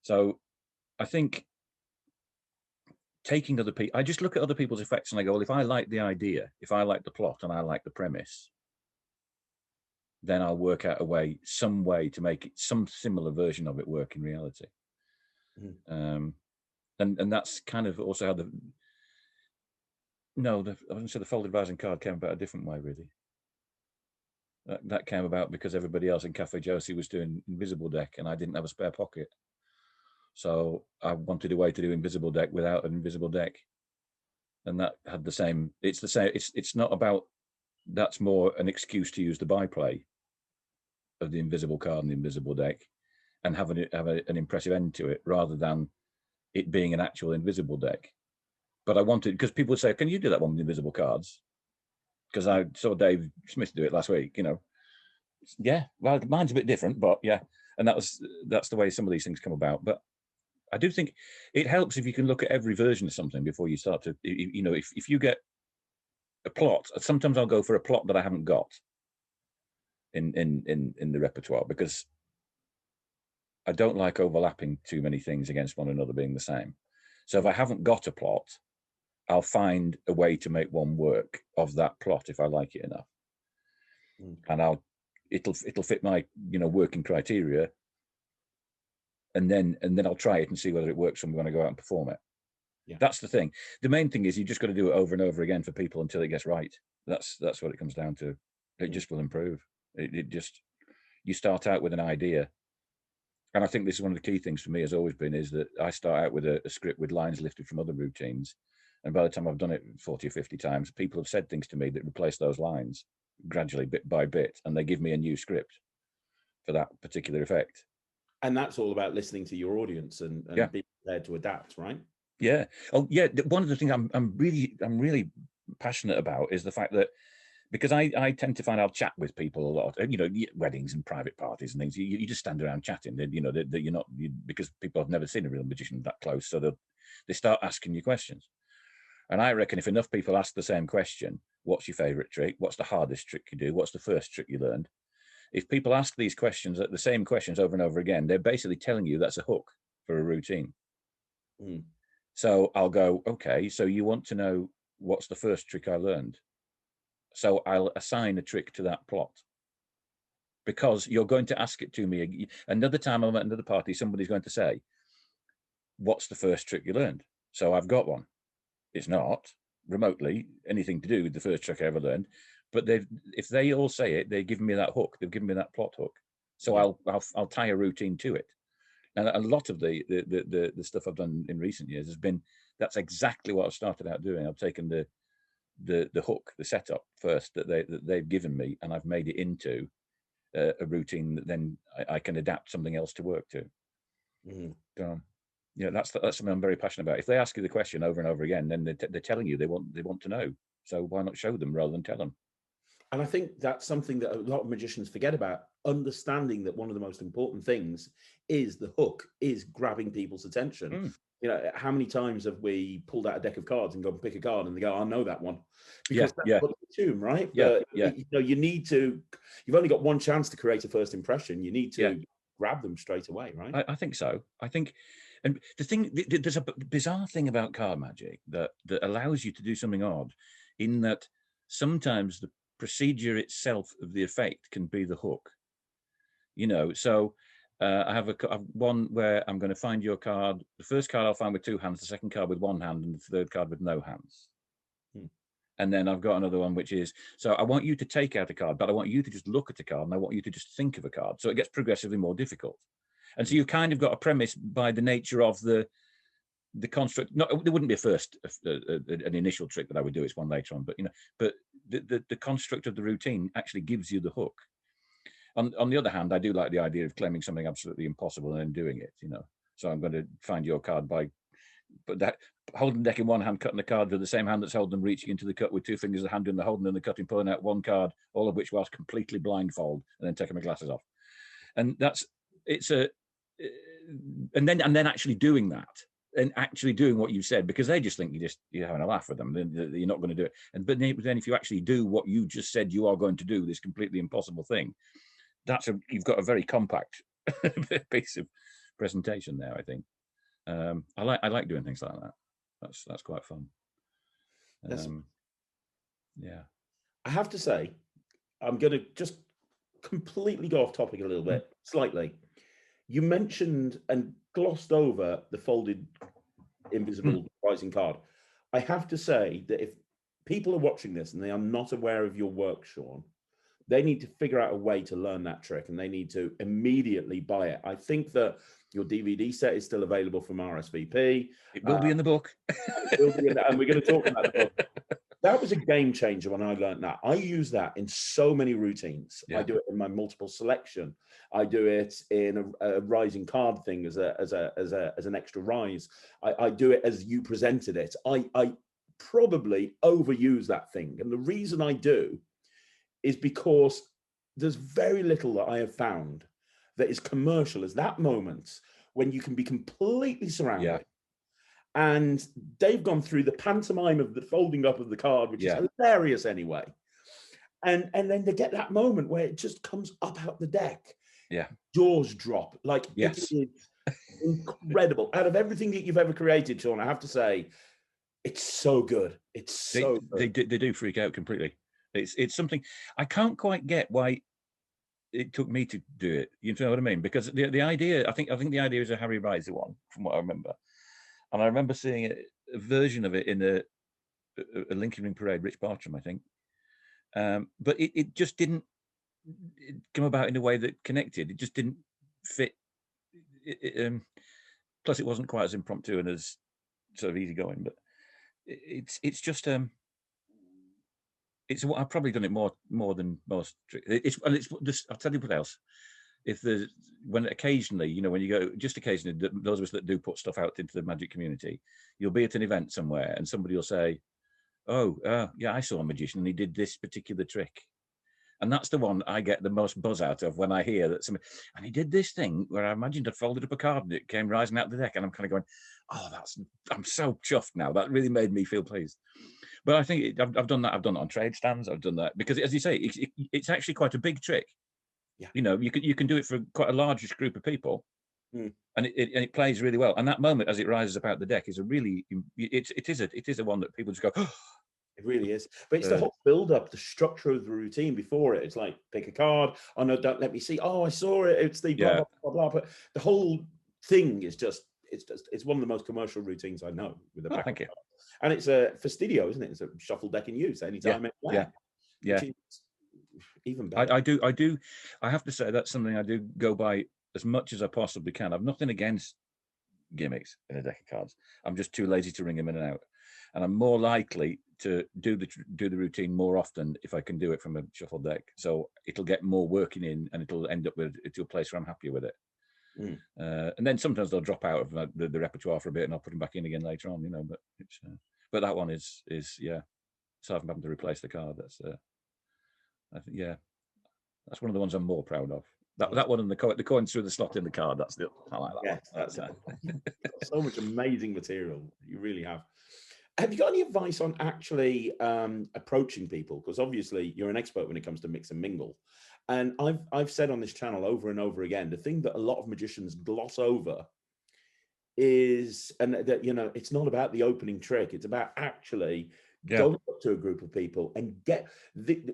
So I think taking other people, I just look at other people's effects and I go, well, if I like the idea, if I like the plot and I like the premise, then I'll work out some way to make it, some similar version of it work in reality. And that's kind of also how I wouldn't say the folded rising card came about a different way, really. That came about because everybody else in Cafe Josie was doing invisible deck and I didn't have a spare pocket. So I wanted a way to do invisible deck without an invisible deck. And that had the same, it's not about, that's more an excuse to use the byplay of the invisible card and the invisible deck and have an impressive end to it rather than it being an actual invisible deck. But I wanted, because people would say, can you do that one with invisible cards? Because I saw Dave Smith do it last week, you know. Yeah, well, mine's a bit different, but yeah. And that's the way some of these things come about. But I do think it helps if you can look at every version of something before you start to, you know, if you get a plot, sometimes I'll go for a plot that I haven't got in the repertoire, because I don't like overlapping too many things against one another being the same. So if I haven't got a plot, I'll find a way to make one work of that plot if I like it enough. And it'll fit my, you know, working criteria. And then I'll try it and see whether it works for me when I go out and perform it. Yeah. That's the thing. The main thing is you just got to do it over and over again for people until it gets right. That's what it comes down to. It just will improve. It just, you start out with an idea. And I think this is one of the key things for me has always been, is that I start out with a script with lines lifted from other routines. And by the time I've done it 40 or 50 times, people have said things to me that replace those lines gradually, bit by bit, and they give me a new script for that particular effect. And that's all about listening to your audience and being prepared to adapt, right? Yeah. Oh, yeah. One of the things I'm really passionate about is the fact that, because I tend to find I'll chat with people a lot, you know, weddings and private parties and things. You just stand around chatting, you know, that you're not, because people have never seen a real magician that close, so they start asking you questions. And I reckon if enough people ask the same question, what's your favorite trick? What's the hardest trick you do? What's the first trick you learned? If people ask these questions, the same questions over and over again, they're basically telling you that's a hook for a routine. Mm. So I'll go, okay, so you want to know what's the first trick I learned? So I'll assign a trick to that plot, because you're going to ask it to me. Another time I'm at another party, somebody's going to say, what's the first trick you learned? So I've got one. It's not remotely anything to do with the first trick I ever learned, but if they all say it, they've given me that hook. They've given me that plot hook. So yeah. I'll tie a routine to it. And a lot of the stuff I've done in recent years has been, that's exactly what I've started out doing. I've taken the hook, the setup first that they've given me, and I've made it into a routine that then I can adapt something else to work to. Mm. So, yeah, that's something I'm very passionate about. If they ask you the question over and over again, then they're telling you they want to know. So why not show them rather than tell them? And I think that's something that a lot of magicians forget about, understanding that one of the most important things is the hook, is grabbing people's attention. Mm. You know, how many times have we pulled out a deck of cards and go and pick a card and they go, I know that one. Because that's what they assume, right? Yeah, but you know, you've only got one chance to create a first impression. You need to grab them straight away, right? I think so. I think, and there's a bizarre thing about card magic that allows you to do something odd, in that sometimes the procedure itself of the effect can be the hook. You know, so I have one where I'm going to find your card. The first card I'll find with two hands, the second card with one hand, and the third card with no hands. And then I've got another one, which is, so I want you to take out a card, but I want you to just look at a card, and I want you to just think of a card. So it gets progressively more difficult. And so you've kind of got a premise by the nature of the construct. No, there wouldn't be an initial trick that I would do. It's one later on, but you know, but the construct of the routine actually gives you the hook. On the other hand, I do like the idea of claiming something absolutely impossible and then doing it. You know, so I'm going to find your card by holding the deck in one hand, cutting the card with the same hand that's holding them, reaching into the cut with two fingers, the hand doing the holding and the cutting, pulling out one card, all of which whilst completely blindfold, and then taking my glasses off. And and then actually doing that, and actually doing what you said, because they just think you're having a laugh with them, then you're not going to do it. But then if you actually do what you just said you are going to do, this completely impossible thing, you've got a very compact piece of presentation there, I think. I like doing things like that. That's quite fun. Yeah. I have to say, I'm going to just completely go off topic a little bit, slightly. You mentioned and glossed over the folded invisible rising card. I have to say that if people are watching this and they are not aware of your work, Shaun, they need to figure out a way to learn that trick, and they need to immediately buy it. I think that your DVD set is still available from RSVP. It will be in the book. And we're going to talk about the book. That was a game changer when I learned that. I use that in so many routines. Yeah. I do it in my multiple selection. I do it in a rising card thing as an extra rise. I do it as you presented it. I probably overuse that thing. And the reason I do is because there's very little that I have found that is commercial as that moment when you can be completely surrounded. Yeah. And they've gone through the pantomime of the folding up of the card, which is hilarious anyway. And then they get that moment where it just comes up out the deck. Yeah. Jaws drop. Like, it is incredible. Out of everything that you've ever created, Shaun, I have to say, it's so good. It's so good. They do freak out completely. It's something I can't quite get why it took me to do it. You know what I mean? Because the idea, I think the idea is a Harry Riser one, from what I remember. And I remember seeing a version of it in a Lincoln Ring Parade, Rich Bartram, I think. But it just didn't come about in a way that connected. It just didn't fit. Plus, it wasn't quite as impromptu and as sort of easygoing. But it's just it's what I've probably done it more than most. I'll tell you what else. if there's when occasionally, you know, when you go, just occasionally, those of us that do put stuff out into the magic community, you'll be at an event somewhere and somebody will say, oh, yeah, I saw a magician and he did this particular trick. And that's the one I get the most buzz out of when I hear that somebody, and he did this thing where I imagined I'd folded up a card and it came rising out the deck. And I'm kind of going, oh, I'm so chuffed now. That really made me feel pleased. But I think I've done that. I've done it on trade stands. I've done that because, as you say, it's actually quite a big trick. Yeah. You know, you can do it for quite a largish group of people. And it plays really well. And that moment as it rises up out the deck is a really, it is a one that people just go, oh. It really is. But it's the whole build-up, the structure of the routine before it. It's like, pick a card. Oh, no, don't let me see. Oh, I saw it. It's the blah, blah, blah, blah. But the whole thing is it's one of the most commercial routines I know. With a thank you. And it's a fastidio, isn't it? It's a shuffle deck in use anytime. Yeah. Even better. I have to say that's something I do go by as much as I possibly can. I've nothing against gimmicks in a deck of cards. I'm just too lazy to ring them in and out. And I'm more likely to do the routine more often if I can do it from a shuffle deck. So it'll get more working in, and it'll end up to a place where I'm happier with it. And then sometimes they'll drop out of the repertoire for a bit, and I'll put them back in again later on. You know, but but that one is so I'm having to replace the card. That's I think that's one of the ones I'm more proud of. That one and the coins through the slot in the card. I like that one. That's so much amazing material. You really have. Have you got any advice on actually approaching people? Because obviously you're an expert when it comes to mix and mingle. And I've said on this channel over and over again, the thing that a lot of magicians gloss over is, and that, you know, it's not about the opening trick. It's about actually going up to a group of people and get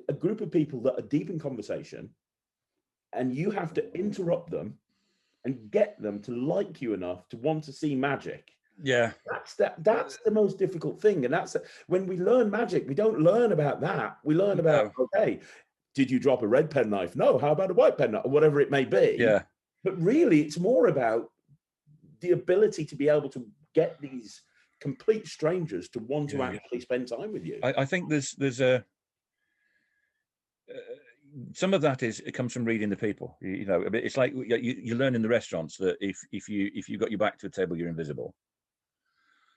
a group of people that are deep in conversation, and you have to interrupt them and get them to like you enough to want to see magic. Yeah, that's the most difficult thing. And that's when we learn magic, we don't learn about that. We learn about, okay, did you drop a red penknife? No, how about a white penknife, or whatever it may be. Yeah. But really, it's more about the ability to be able to get these complete strangers to want to actually spend time with you. I think there's a some of that it comes from reading the people. You know, it's like you learn in the restaurants that if you got your back to a table, you're invisible.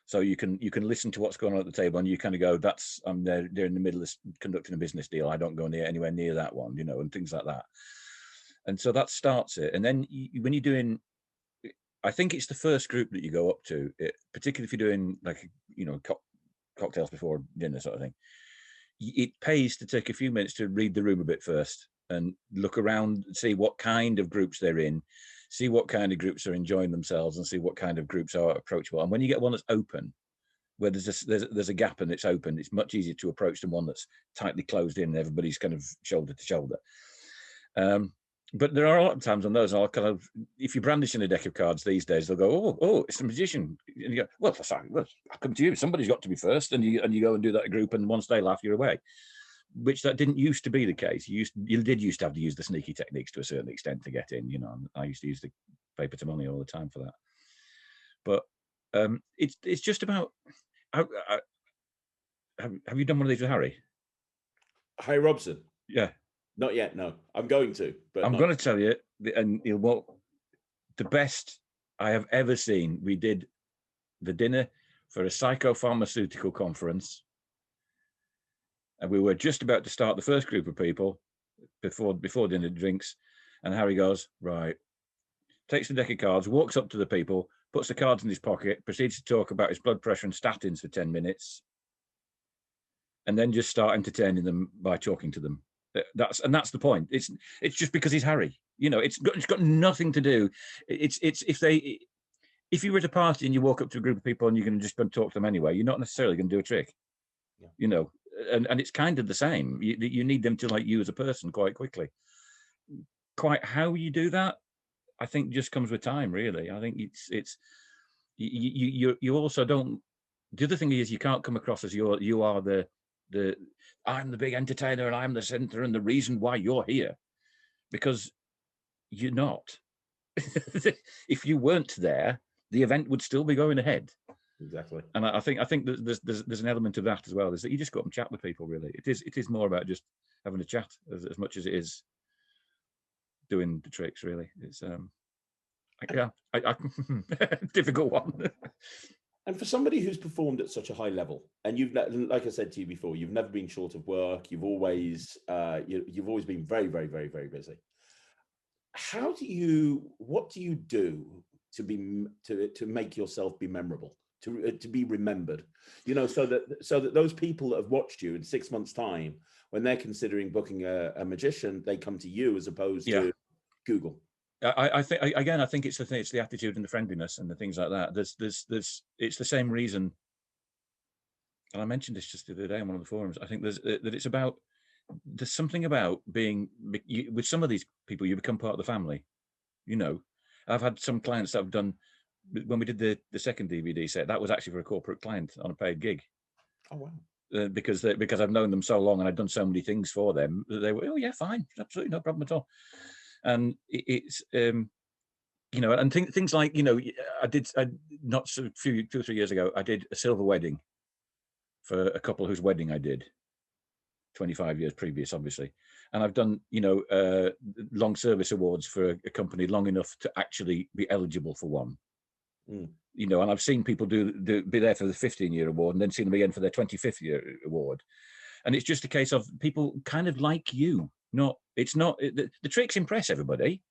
So you can listen to what's going on at the table, and you kind of go, I'm there in the middle of conducting a business deal. I don't go anywhere near that one, you know, and things like that. And so that starts it. And then when you're doing, I think it's the first group that you go up to, particularly if you're doing like, you know, cocktails before dinner sort of thing. It pays to take a few minutes to read the room a bit first and look around, see what kind of groups they're in, see what kind of groups are enjoying themselves, and see what kind of groups are approachable. And when you get one that's open, where there's a gap and it's open, it's much easier to approach than one that's tightly closed in and everybody's kind of shoulder to shoulder. But there are a lot of times on those, I'll kind of, if you're brandishing a deck of cards these days, they'll go, oh, it's a magician. And you go, well, sorry, I'll come to you. Somebody's got to be first. And you go and do that group, and once they laugh, you're away. Which that didn't used to be the case. You did used to have to use the sneaky techniques to a certain extent to get in. You know, I used to use the paper to money all the time for that. But it's just about. Have you done one of these with Harry? Harry Robson? Yeah. Not yet. No, I'm going to. But I'm going to tell you, and the best I have ever seen. We did the dinner for a psychopharmaceutical conference. And we were just about to start the first group of people before dinner drinks. And Harry goes, right, takes the deck of cards, walks up to the people, puts the cards in his pocket, proceeds to talk about his blood pressure and statins for 10 minutes, and then just start entertaining them by talking to them. That's the point. It's just because he's Harry. You know, it's got nothing to do. It's if you were at a party and you walk up to a group of people and you're going to just go and talk to them anyway, you're not necessarily going to do a trick. Yeah. You know, and it's kind of the same. You need them to like you as a person quite quickly. Quite how you do that, I think, just comes with time. Really, I think it's you also don't. The other thing is you can't come across as you are the I'm the big entertainer and I'm the center and the reason why you're here, because you're not. If you weren't there, the event would still be going ahead. Exactly. And I think there's an element of that as well. Is that you just go up and chat with people. Really, it is more about just having a chat as much as it is doing the tricks. Really, it's difficult one. And for somebody who's performed at such a high level, and like I said to you before, you've never been short of work. You've always been very, very, very, very busy. What do you do to make yourself be memorable, to be remembered? So that those people that have watched you in 6 months' time, when they're considering booking a magician, they come to you as opposed to Google. I think it's the thing. It's the attitude and the friendliness and the things like that. It's the same reason. And I mentioned this just the other day on one of the forums. I think there's something about being with some of these people. You become part of the family. I've had some clients that have done, when we did the second DVD set, that was actually for a corporate client on a paid gig. Oh wow! Because I've known them so long and I've done so many things for them that they were, oh yeah, fine, absolutely no problem at all. And it's and things like, I not so 2 or 3 years ago, I did a silver wedding for a couple whose wedding I did 25 years previous, obviously. And I've done, long service awards for a company long enough to actually be eligible for one. And I've seen people be there for the 15-year award and then seen them again for their 25th year award. And it's just a case of people kind of like you. The tricks impress everybody,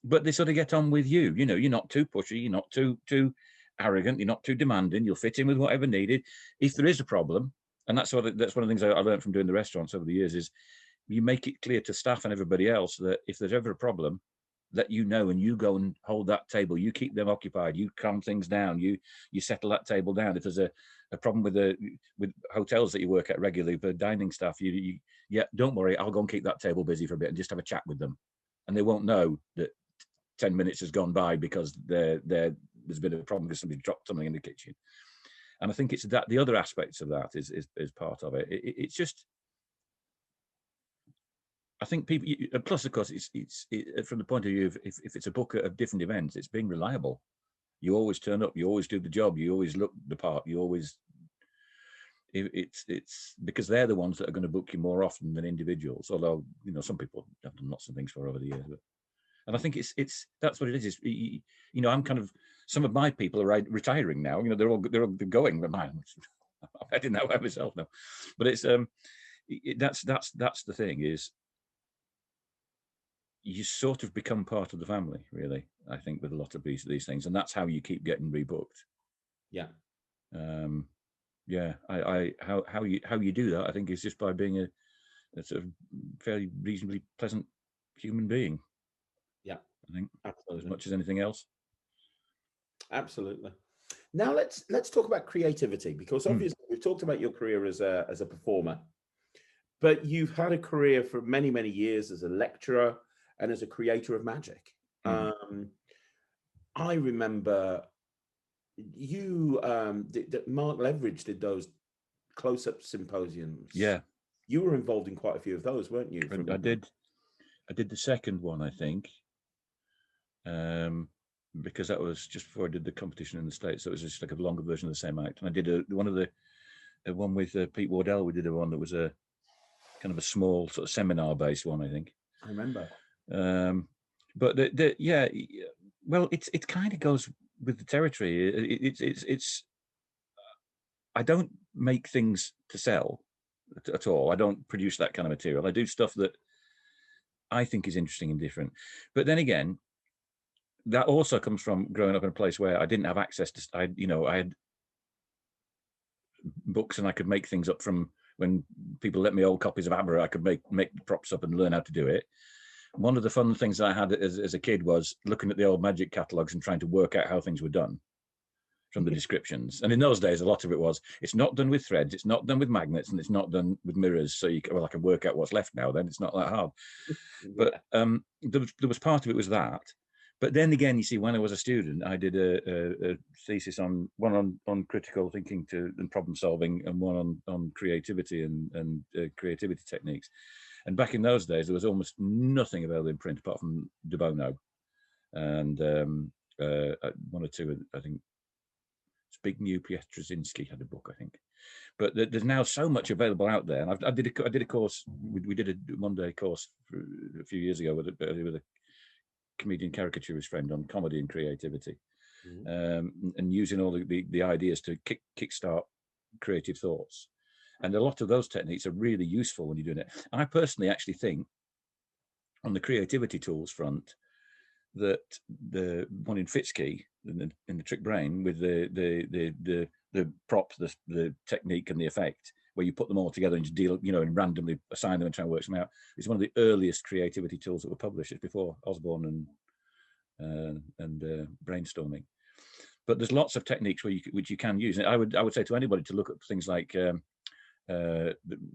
but they sort of get on with you. You're not too pushy, you're not too arrogant, you're not too demanding. You'll fit in with whatever needed. If there is a problem, and that's one of the things I learned from doing the restaurants over the years, is you make it clear to staff and everybody else that if there's ever a problem, that and you go and hold that table, you keep them occupied, you calm things down, you settle that table down. If there's a problem with hotels that you work at regularly, the dining staff, don't worry, I'll go and keep that table busy for a bit and just have a chat with them, and they won't know that 10 minutes has gone by because there's been a problem because somebody dropped something in the kitchen. And I think it's that the other aspects of that is part of it. It's just, I think people, plus of course, it's from the point of view of if it's a book of different events, it's being reliable. You always turn up, you always do the job, you always look the part, you always. It's because they're the ones that are going to book you more often than individuals. Although some people have done lots of things for over the years, and I think it's that's what it is. I'm kind of, some of my people are retiring now. They're all going, but mine, I'm heading that way myself now. But it's that's the thing is, you sort of become part of the family, really. I think with a lot of these things, and that's how you keep getting rebooked. Yeah. How you do that, I think, is just by being a sort of fairly reasonably pleasant human being. Yeah, I think absolutely. As much as anything else. Absolutely. Now let's talk about creativity, because obviously we've talked about your career as a performer, but you've had a career for many, many years as a lecturer and as a creator of magic. I remember you Mark Leveridge did those close-up symposiums. Yeah, you were involved in quite a few of those, weren't you? I did the second one, I think, because that was just before I did the competition in the States, so it was just like a longer version of the same act. And I did one with Pete Wardell. We did a one that was a kind of a small sort of seminar-based one, I think. I remember. But well, it kind of goes with the territory. It's I don't make things to sell at all. I don't produce that kind of material. I do stuff that I think is interesting and different. But then again, that also comes from growing up in a place where I didn't have access to. I had books and I could make things up from when people let me old copies of ABBA. I could make props up and learn how to do it. One of the fun things that I had as a kid was looking at the old magic catalogs and trying to work out how things were done from the descriptions. And in those days, a lot of it was, it's not done with threads, it's not done with magnets, and it's not done with mirrors. So I can work out what's left now. Then it's not that hard. But there was part of it was that. But then again, you see, when I was a student, I did a thesis on critical thinking and problem solving, and one on creativity and creativity techniques. And back in those days, there was almost nothing available in print apart from De Bono and one or two, I think, Zbigniew Pietraszynski had a book, I think. But there's now so much available out there. And I did a course. We did a one-day course a few years ago with a comedian caricaturist friend on comedy and creativity, and using all the ideas to kickstart creative thoughts. And a lot of those techniques are really useful when you're doing it. I personally actually think, on the creativity tools front, that the one in Fitzkey in the trick brain with the prop, the technique and the effect, where you put them all together and just deal, and randomly assign them and try and work them out, is one of the earliest creativity tools that were published. It's before Osborne and brainstorming. But there's lots of techniques which you can use. And I would say to anybody to look at things like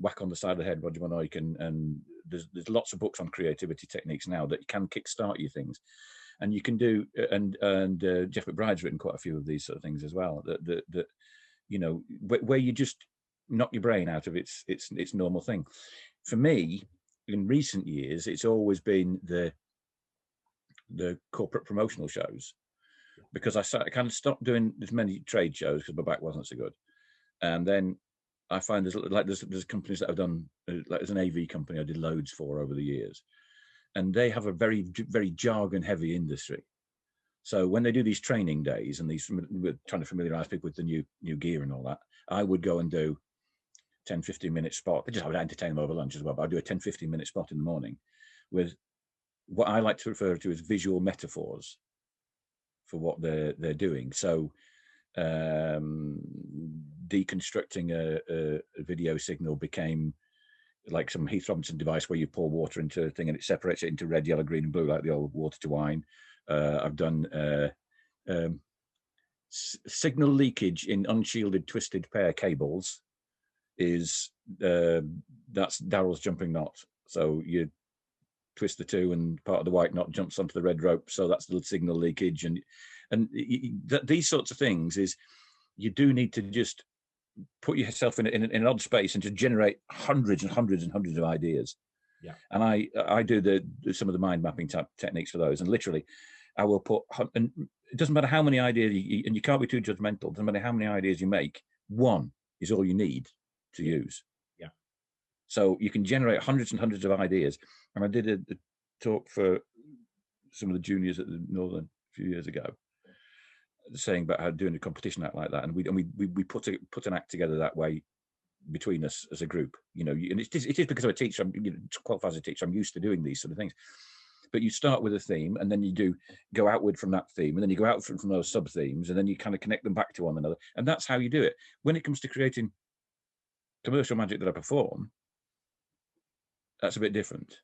whack on the side of the head, Roger Van Eyck, and there's lots of books on creativity techniques now that can kickstart you things, and you can do. And Jeff McBride's written quite a few of these sort of things as well. That where you just knock your brain out of its normal thing. For me, in recent years, it's always been the corporate promotional shows, because I kind of stopped doing as many trade shows because my back wasn't so good, and then I find there's companies that I've done, like there's an AV company I did loads for over the years, and they have a very, very jargon heavy industry. So when they do these training days and we're trying to familiarize people with the new gear and all that, I would go and do 10-15 minute spot. I would entertain them over lunch as well, but I'd do a 10-15 minute spot in the morning with what I like to refer to as visual metaphors for what they're doing. So deconstructing a video signal became like some Heath Robinson device where you pour water into a thing and it separates it into red, yellow, green, and blue, like the old water to wine. I've done signal leakage in unshielded twisted pair cables. That's Darrell's jumping knot. So you twist the two and part of the white knot jumps onto the red rope. So that's the signal leakage. And these sorts of things is, you do need to just put yourself in an odd space and just generate hundreds and hundreds and hundreds of ideas. Yeah. And I do some of the mind mapping type techniques for those. And literally, I will put, and it doesn't matter how many ideas, and you can't be too judgmental. It doesn't matter how many ideas you make. One is all you need to use. Yeah. So you can generate hundreds and hundreds of ideas. And I did a talk for some of the juniors at the Northern a few years ago, saying about how doing a competition act like that, and we put an act together that way between us as a group, and it is because I'm a teacher. I'm qualified as a teacher. I'm used to doing these sort of things. But you start with a theme, and then you go outward from that theme, and then you go out from those sub themes, and then you kind of connect them back to one another, and that's how you do it. When it comes to creating commercial magic that I perform, that's a bit different.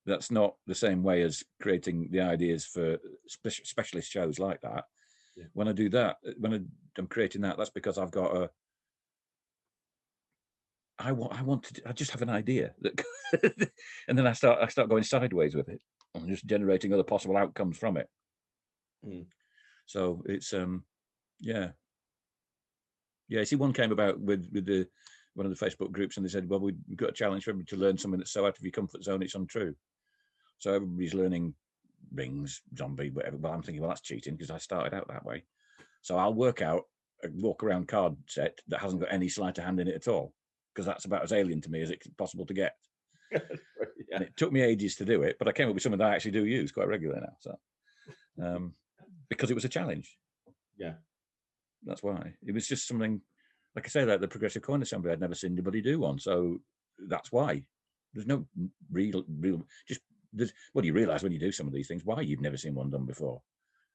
That's not the same way as creating the ideas for specialist shows like that. Yeah. When I do that, when I'm creating that, that's because I've got I just have an idea that, and then I start going sideways with it and just generating other possible outcomes from it. So it's yeah. See, one came about with one of the Facebook groups, and they said, well, we've got a challenge for everybody to learn something that's so out of your comfort zone it's untrue. So everybody's learning rings, zombie, whatever. Well, I'm thinking, well, that's cheating because I started out that way. So I'll work out a walk around card set that hasn't got any sleight of hand in it at all, because that's about as alien to me as it's possible to get. Yeah. And it took me ages to do it, but I came up with something that I actually do use quite regularly now. So because it was a challenge. Yeah. That's why. It was just something, like I say, that the progressive coin assembly, I'd never seen anybody do one. So that's why. There's no real just what do you realize when you do some of these things? Why you've never seen one done before?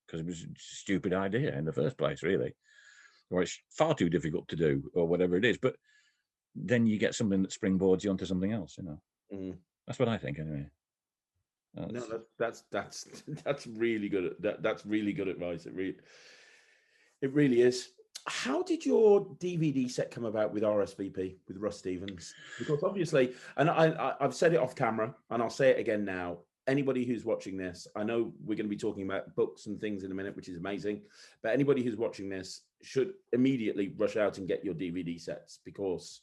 Because it was a stupid idea in the first place, really. Or it's far too difficult to do, or whatever it is. But then you get something that springboards you onto something else, That's what I think, anyway. No, that's really good. That's really good advice. It really is. How did your DVD set come about with RSVP, with Russ Stevens? Because obviously, and I've said it off camera, and I'll say it again now. Anybody who's watching this, I know we're going to be talking about books and things in a minute, which is amazing. But anybody who's watching this should immediately rush out and get your DVD sets, because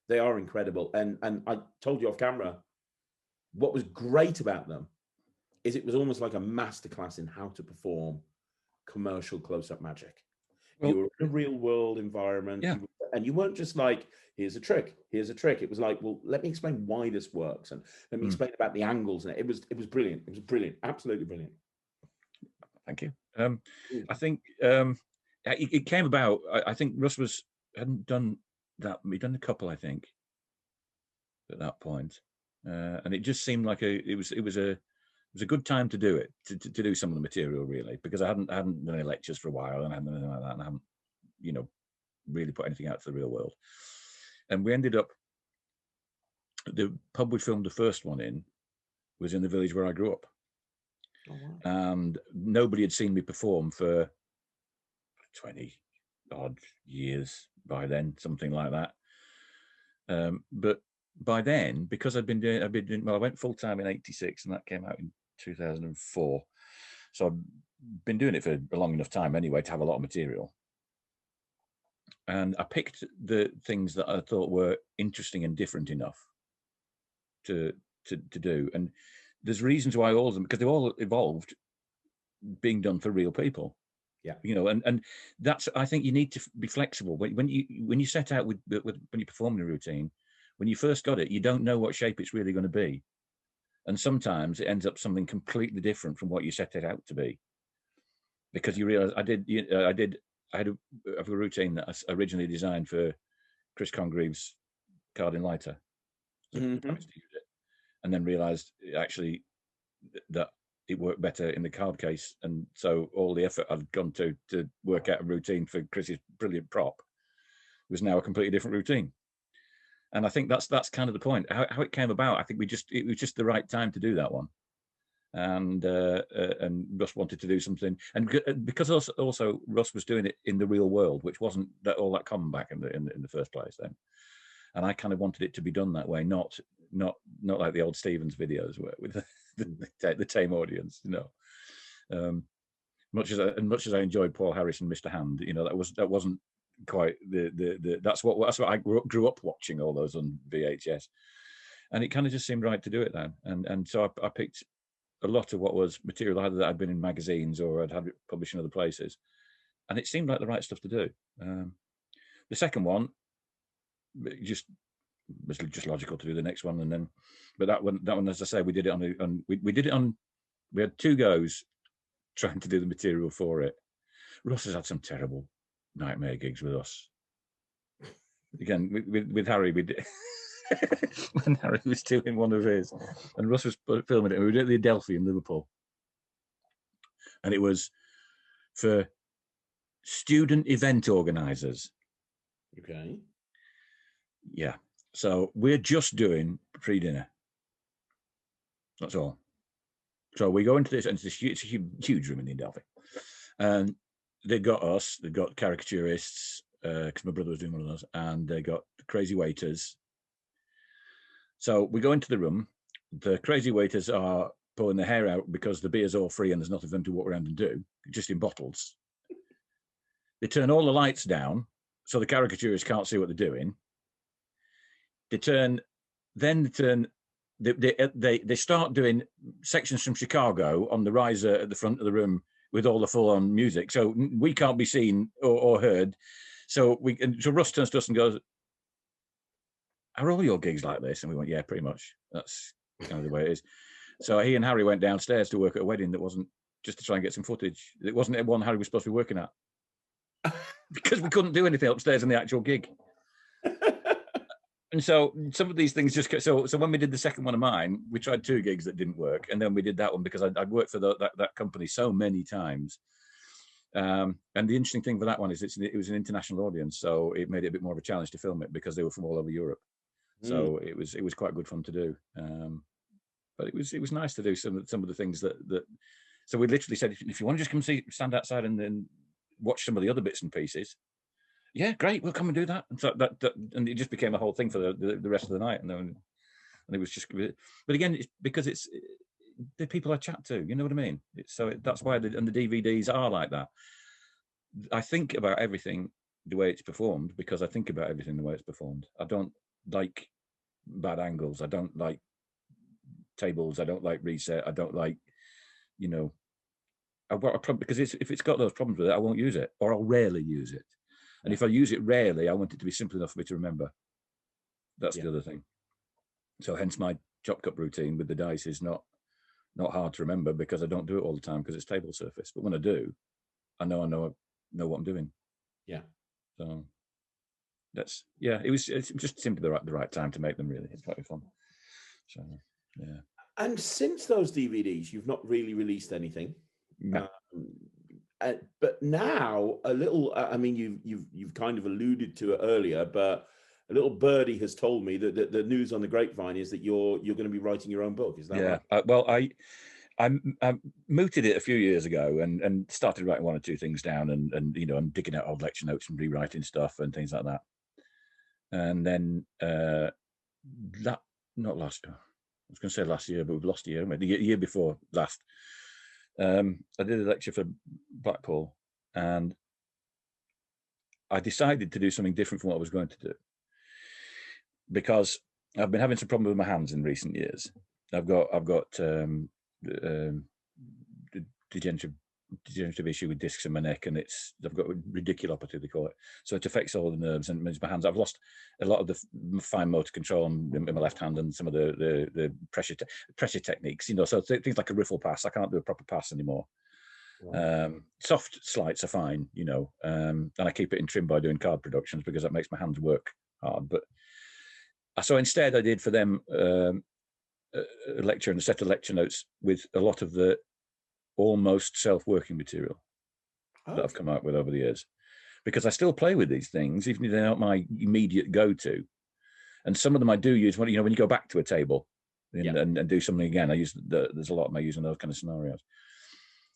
they are incredible. And I told you off camera, what was great about them is it was almost like a masterclass in how to perform commercial close-up magic. You were in a real world environment, Yeah. and you weren't just like, here's a trick, here's a trick. It was like, well, let me explain why this works, and let me explain about the angles. And it was brilliant. It was brilliant, absolutely brilliant. Thank you. I think it came about. I think Russ hadn't done that. He'd done a couple, I think, at that point, and it just seemed like it was a good time to do it, to do some of the material, really, because I hadn't done any lectures for a while, and I hadn't done anything like that, and I hadn't, really put anything out to the real world. And we ended up, the pub we filmed the first one in was in the village where I grew up. Oh, wow. And nobody had seen me perform for 20 odd years by then, something like that. But by then, because I'd been doing, well, I went full time in '86, and that came out in 2004. So I've been doing it for a long enough time anyway to have a lot of material. And I picked the things that I thought were interesting and different enough to do. And there's reasons why all of them, because they've all evolved being done for real people. Yeah. And that's, I think you need to be flexible when you set out when you're performing a routine. When you first got it, you don't know what shape it's really going to be, and sometimes it ends up something completely different from what you set it out to be, because you realize I had a routine that I originally designed for Chris Congreve's carding lighter, and then realized actually that it worked better in the card case, and so all the effort I'd gone to work out a routine for Chris's brilliant prop was now a completely different routine. And I think that's kind of the point. How it came about, I think it was just the right time to do that one. And Russ wanted to do something, and because also Russ was doing it in the real world, which wasn't all that common back in the first place then. And I kind of wanted it to be done that way, not like the old Stevens videos with the tame audience, Much as I enjoyed Paul Harris and Mr. Hand, that wasn't quite that's what I grew up watching, all those on VHS, and it kind of just seemed right to do it then. And so I picked a lot of what was material either that I'd been in magazines or I'd had it published in other places, and it seemed like the right stuff to do. The second one was just logical to do the next one, and then, but that one, as I say, we did it on. We had 2 goes trying to do the material for it. Russ has had some terrible nightmare gigs with us. Again, with Harry, we did when Harry was doing one of his, and Russ was filming it. And we did it at the Adelphi in Liverpool, and it was for student event organisers. Okay. Yeah. So we're just doing pre-dinner. That's all. So we go into this, and it's a huge room in the Adelphi, and they got us. They've got caricaturists, because my brother was doing one of those, and they got crazy waiters. So we go into the room. The crazy waiters are pulling their hair out because the beer's all free and there's nothing for them to walk around and do, just in bottles. They turn all the lights down so the caricaturists can't see what they're doing. They start doing sections from Chicago on the riser at the front of the room with all the full-on music, so we can't be seen or heard. So Russ turns to us and goes, "Are all your gigs like this?" And we went, "Yeah, pretty much. That's kind of the way it is." So he and Harry went downstairs to work at a wedding that wasn't, just to try and get some footage. It wasn't one Harry was supposed to be working at because we couldn't do anything upstairs in the actual gig. And so some of these things just so when we did the second one of mine, we tried 2 gigs that didn't work, and then we did that one because I'd worked for that company so many times. And the interesting thing for that one is it was an international audience, so it made it a bit more of a challenge to film it because they were from all over Europe. So it was quite good fun to do. But it was nice to do some of the things that. So we literally said, if you want to just come stand outside and then watch some of the other bits and pieces. Yeah, great. We'll come and do that. And so and it just became a whole thing for the rest of the night. And it was just. But again, it's because it's the people I chat to. You know what I mean? That's why the DVDs are like that. I think about everything the way it's performed because I think about everything the way it's performed. I don't like bad angles. I don't like tables. I don't like reset. I don't like, I've got a problem because if it's got those problems with it, I won't use it, or I'll rarely use it. And if I use it rarely, I want it to be simple enough for me to remember. That's the other thing. So hence my chop cup routine with the dice is not hard to remember because I don't do it all the time because it's table surface. But when I do, I know what I'm doing. Yeah. So it's just simply the right time to make them. Really, it's quite fun. So yeah. And since those DVDs, you've not really released anything. No. But now a little. I mean, you've kind of alluded to it earlier, but a little birdie has told me that the news on the grapevine is that you're going to be writing your own book. Is that right? Well, I mooted it a few years ago and started writing one or two things down and I'm digging out old lecture notes and rewriting stuff and things like that. And then not last year. I was going to say last year, but we've lost a year. The year before last, I did a lecture for Blackpool, and I decided to do something different from what I was going to do because I've been having some problems with my hands in recent years. I've got degenerative issue with discs in my neck, and I've got radiculopathy, they call it. So it affects all the nerves and my hands. I've lost a lot of the fine motor control in my left hand and some of the pressure techniques. So things like a riffle pass, I can't do a proper pass anymore. Wow. Soft slights are fine, and I keep it in trim by doing card productions because that makes my hands work hard. But so instead, I did for them a lecture and a set of lecture notes with a lot of the almost self-working material that I've come out with over the years, because I still play with these things, even if they're not my immediate go-to. And some of them I do use when you go back to a table and do something again. There's a lot of them I use in those kind of scenarios.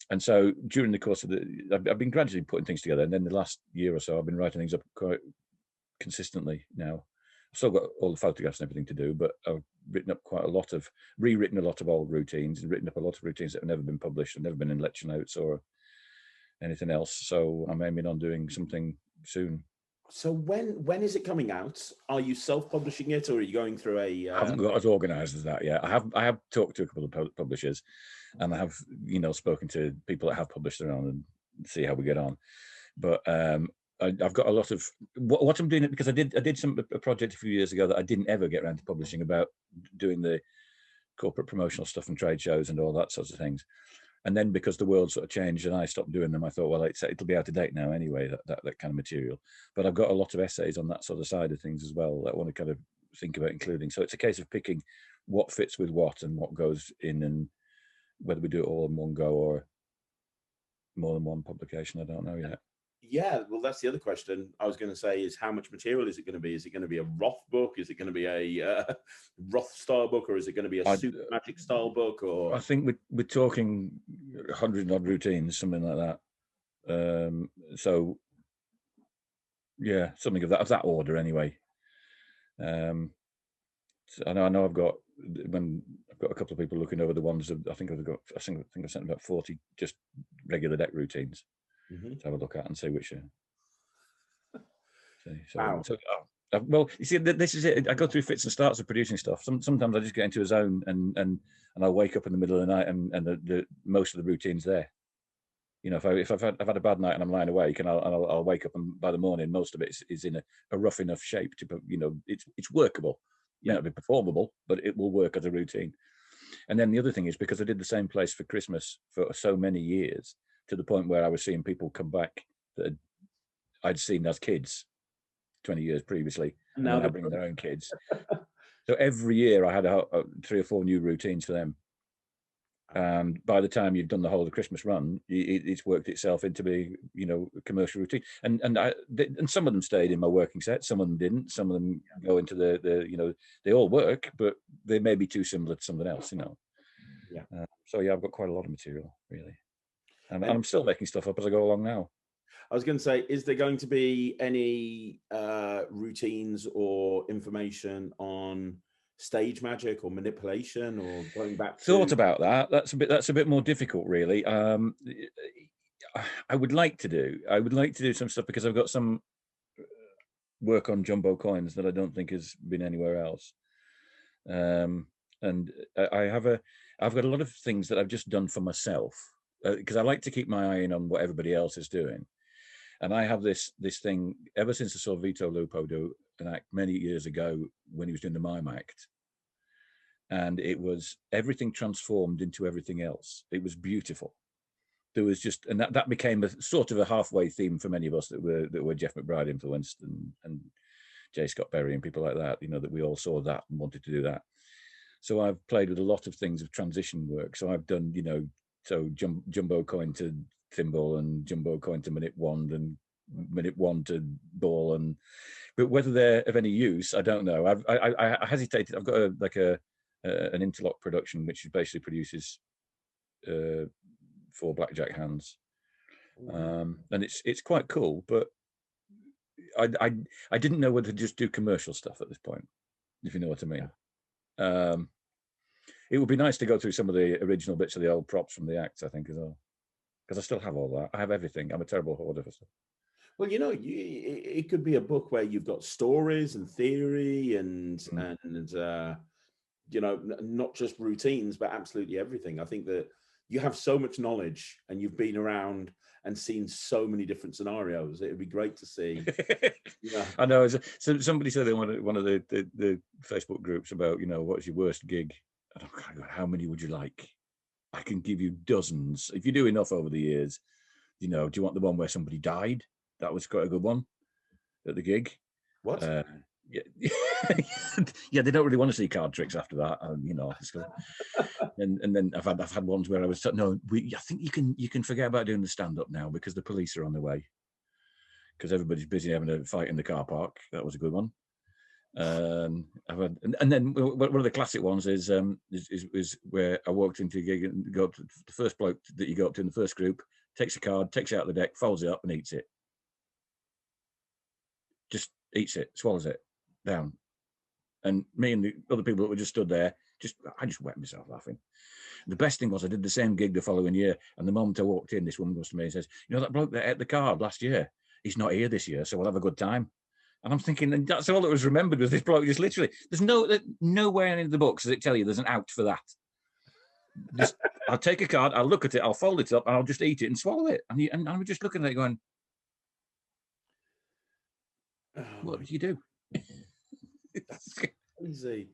And so during the course of I've been gradually putting things together. And then the last year or so, I've been writing things up quite consistently now. I've still got all the photographs and everything to do, but I've rewritten a lot of old routines and written up a lot of routines that have never been published and never been in lecture notes or anything else. So I'm aiming on doing something soon. So when is it coming out? Are you self-publishing it, or are you going through a? I haven't got as organised as that yet. I have talked to a couple of publishers, and I have spoken to people that have published around and see how we get on. But I've got a lot of what I'm doing, because I did a project a few years ago that I didn't ever get around to publishing, about doing the corporate promotional stuff and trade shows and all that sorts of things. And then because the world sort of changed and I stopped doing them, I thought, well, it'll be out of date now anyway, that kind of material. But I've got a lot of essays on that sort of side of things as well that I want to kind of think about including. So it's a case of picking what fits with what and what goes in, and whether we do it all in one go or more than one publication, I don't know yet. Yeah, well, that's the other question I was going to say, is how much material is it going to be? Is it going to be a Roth book? Is it going to be a Roth style book, or is it going to be a Super Magic style book? Or I think we're talking 100 odd routines, something like that. So yeah, something of that order anyway. So I know I've got a couple of people looking over the ones that I think I've sent about 40 just regular deck routines to have a look at and see which. Wow. Well, you see, this is it. I go through fits and starts of producing stuff. Sometimes I just get into a zone and I'll wake up in the middle of the night and the most of the routine's there. If I've had a bad night and I'm lying awake and I'll wake up, and by the morning most of it is in a rough enough shape to, it's workable. It may not be performable, but it will work as a routine. And then the other thing is, because I did the same place for Christmas for so many years, to the point where I was seeing people come back that I'd seen as kids 20 years previously, and now bringing their own kids. So every year I had 3 or 4 new routines for them. And by the time you've done the whole of the Christmas run, it's worked itself into be, a commercial routine. And some of them stayed in my working set, some of them didn't. Some of them go into they all work, but they may be too similar to something else, Yeah. So yeah, I've got quite a lot of material, really. And I'm still making stuff up as I go along now. I was going to say, is there going to be any routines or information on stage magic or manipulation, or going back to... Thought about that. That's a bit more difficult, really. I would like to do some stuff, because I've got some work on jumbo coins that I don't think has been anywhere else. And I've got a lot of things that I've just done for myself, because I like to keep my eye in on what everybody else is doing. And I have this thing ever since I saw Vito Lupo do an act many years ago when he was doing the mime act. And it was everything transformed into everything else. It was beautiful. There was just, and that became a sort of a halfway theme for many of us that were Jeff McBride influenced and J. Scott Berry and people like that, that we all saw that and wanted to do that. So I've played with a lot of things of transition work. So I've done, so jumbo coin to thimble and jumbo coin to minute wand and minute wand to ball, but whether they're of any use, I don't know. I hesitated. I've got an interlock production which basically produces 4 blackjack hands, and it's quite cool. But I didn't know whether to just do commercial stuff at this point, if you know what I mean. It would be nice to go through some of the original bits of the old props from the acts, I think, as well, because I still have all that. I have everything. I'm a terrible hoarder for stuff. Well, it could be a book where you've got stories and theory and not just routines, but absolutely everything. I think that you have so much knowledge and you've been around and seen so many different scenarios. It would be great to see. I know. So somebody said in one of the Facebook groups about, what's your worst gig? And I'm going, how many would you like? I can give you dozens. If you do enough over the years, do you want the one where somebody died? That was quite a good one at the gig. What? Yeah, they don't really want to see card tricks after that, and then I've had ones where I was I think you can forget about doing the stand up now because the police are on the way, because everybody's busy having a fight in the car park. That was a good one. I've had, and then one of the classic ones is where I walked into a gig and go up to the first bloke that you go up to in the first group, takes a card, takes it out of the deck, folds it up and eats it. Just eats it, swallows it down. And me and the other people that were just stood there, I just wet myself laughing. The best thing was I did the same gig the following year, and the moment I walked in, this woman goes to me and says, that bloke that ate the card last year, he's not here this year, so we'll have a good time. And I'm thinking, and that's all that was remembered was this bloke just literally, there's nowhere in any of the books does it tell you there's an out for that. Just, I'll take a card, I'll look at it, I'll fold it up, and I'll just eat it and swallow it. And I'm just looking at it going, what did you do? That's crazy.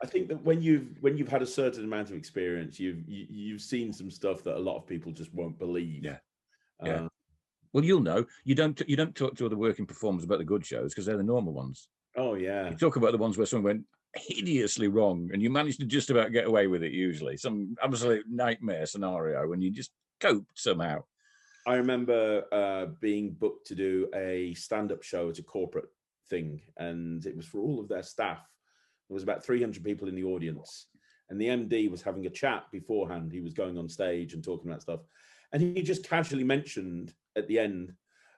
I think that when you've had a certain amount of experience, you've seen some stuff that a lot of people just won't believe. Yeah. Well, you don't talk to other working performers about the good shows because they're the normal ones. Oh yeah. You talk about the ones where someone went hideously wrong and you manage to just about get away with it. Usually, some absolute nightmare scenario, and you just cope somehow. I remember being booked to do a stand-up show at a corporate thing, and it was for all of their staff. There was about 300 people in the audience, and the MD was having a chat beforehand. He was going on stage and talking about stuff, and he just casually mentioned at the end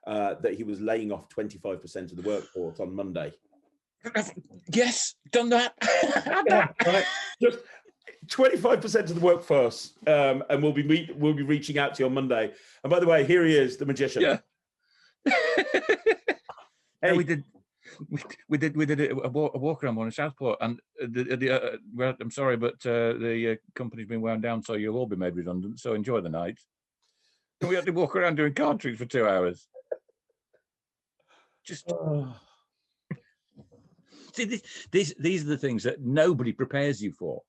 that he was laying off 25% of the workforce on Monday. Yes, done that. Right? Just 25% of the workforce, and we'll be reaching out to you on Monday. And by the way, here he is, the magician. Yeah. Hey. We did a walk around one in Southport, and I'm sorry, but the company's been wound down, so you'll all be made redundant. So enjoy the night. And we had to walk around doing card tricks for 2 hours. Just see, these are the things that nobody prepares you for.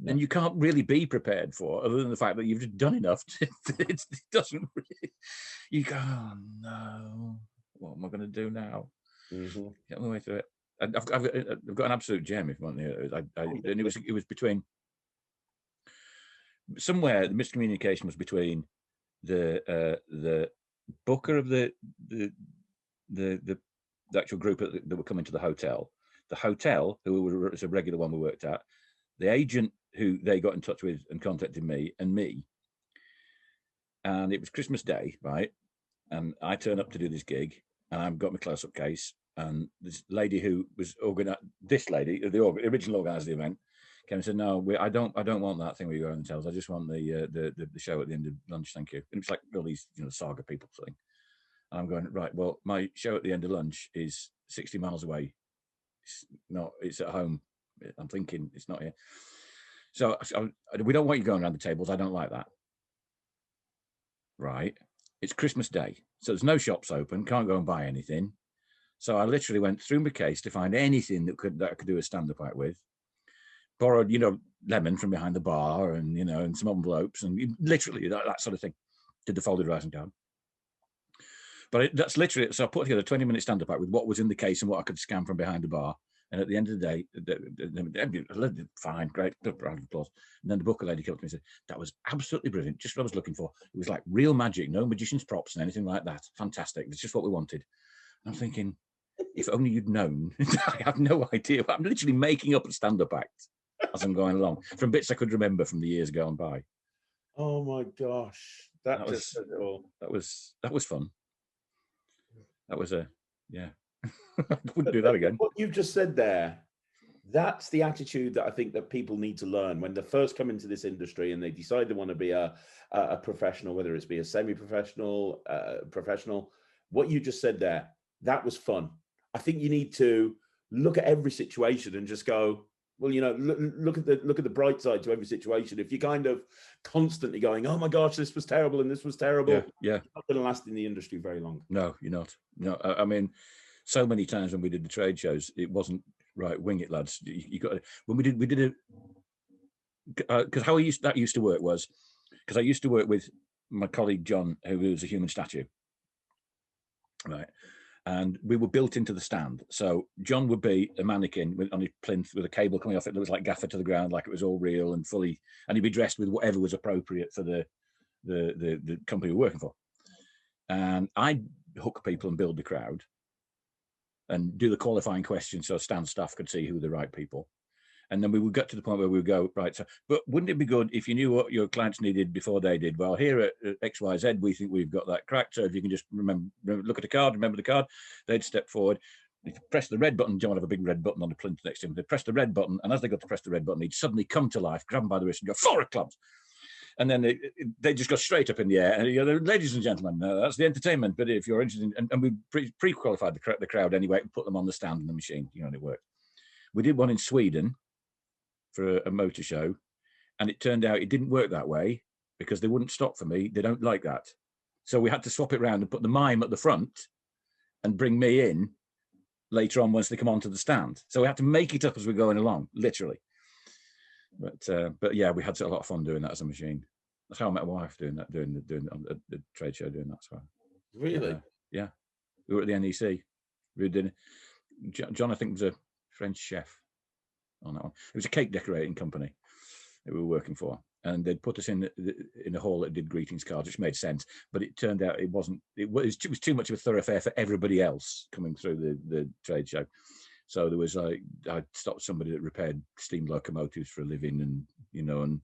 No. And you can't really be prepared for, other than the fact that you've just done enough. It doesn't really. You go, oh no, what am I going to do now? Mm-hmm. Get my way through it. I've got an absolute gem, if you want to hear it. And it was between somewhere. The miscommunication was between the booker of the actual group that were coming to the hotel, who was a regular one we worked at, the agent who they got in touch with and contacted me, and it was Christmas Day, right? And I turn up to do this gig, and I've got my close-up case, and this lady who was the original organizer of the event, came and said, "No, I don't want that thing where you go on the hotels. I just want the show at the end of lunch, thank you." And it's like all these saga people thing. And I'm going, right, well, my show at the end of lunch is 60 miles away. It's at home. I'm thinking it's not here. So we don't want you going around the tables. I don't like that. right? It's Christmas Day, so there's no shops open, can't go and buy anything. So I literally went through my case to find anything that I could do a stand-up act with. Borrowed, lemon from behind the bar, and and some envelopes, and literally that sort of thing. Did the folded rising down. But that's literally, so I put together a 20-minute stand-up act with what was in the case and what I could scan from behind the bar. And at the end of the day, fine, great, round of applause. And then the booker lady came up to me and said, that was absolutely brilliant, just what I was looking for. It was like real magic, no magician's props and anything like that. Fantastic, it's just what we wanted. I'm thinking, if only you'd known. I have no idea. I'm literally making up a stand-up act as I'm going along, from bits I could remember from the years gone by. Oh my gosh. That was fun. That was yeah. I wouldn't do that again. What you've just said there, that's the attitude that I think that people need to learn when they first come into this industry and they decide they want to be a professional, whether it's be a semi-professional, professional. What you just said there, that was fun. I think you need to look at every situation and just go, well, look at the bright side to every situation. If you're kind of constantly going, oh my gosh, this was terrible and this was terrible, yeah. you're not going to last in the industry very long. No, you're not. No, I mean, so many times when we did the trade shows, it wasn't right. Wing it, lads. You got when we did it because how that used to work was because I used to work with my colleague John, who was a human statue, right. And we were built into the stand. So John would be a mannequin on his plinth with a cable coming off it that was like gaffer to the ground, like it was all real and fully, and he'd be dressed with whatever was appropriate for the company we were working for. And I'd hook people and build the crowd and do the qualifying questions so stand staff could see who were the right people. And then we would get to the point where we would go, right, so, but wouldn't it be good if you knew what your clients needed before they did? Well, here at XYZ, we think we've got that cracked. So if you can just look at the card, remember the card, they'd step forward. If you press the red button, John would have a big red button on the plinth next to him. They'd press the red button, and as they got to press the red button, he'd suddenly come to life, grab them by the wrist and go, 4 of clubs. And then they just go straight up in the air. And ladies and gentlemen, that's the entertainment. But if you're interested in, and we pre-qualified the crowd anyway, and put them on the stand in the machine, and it worked. We did one in Sweden for a motor show, and it turned out it didn't work that way because they wouldn't stop for me. They don't like that. So we had to swap it around and put the mime at the front and bring me in later on once they come onto the stand. So we had to make it up as we're going along, literally. But yeah, we had a lot of fun doing that as a machine. That's how I met my wife doing the trade show doing that as well. Really? Yeah. We were at the NEC. We did. John, I think, was a French chef on that one. It was a cake decorating company that we were working for, and they'd put us in a hall that did greetings cards, which made sense. But it turned out it was too much of a thoroughfare for everybody else coming through the trade show. So there was I stopped somebody that repaired steam locomotives for a living, and and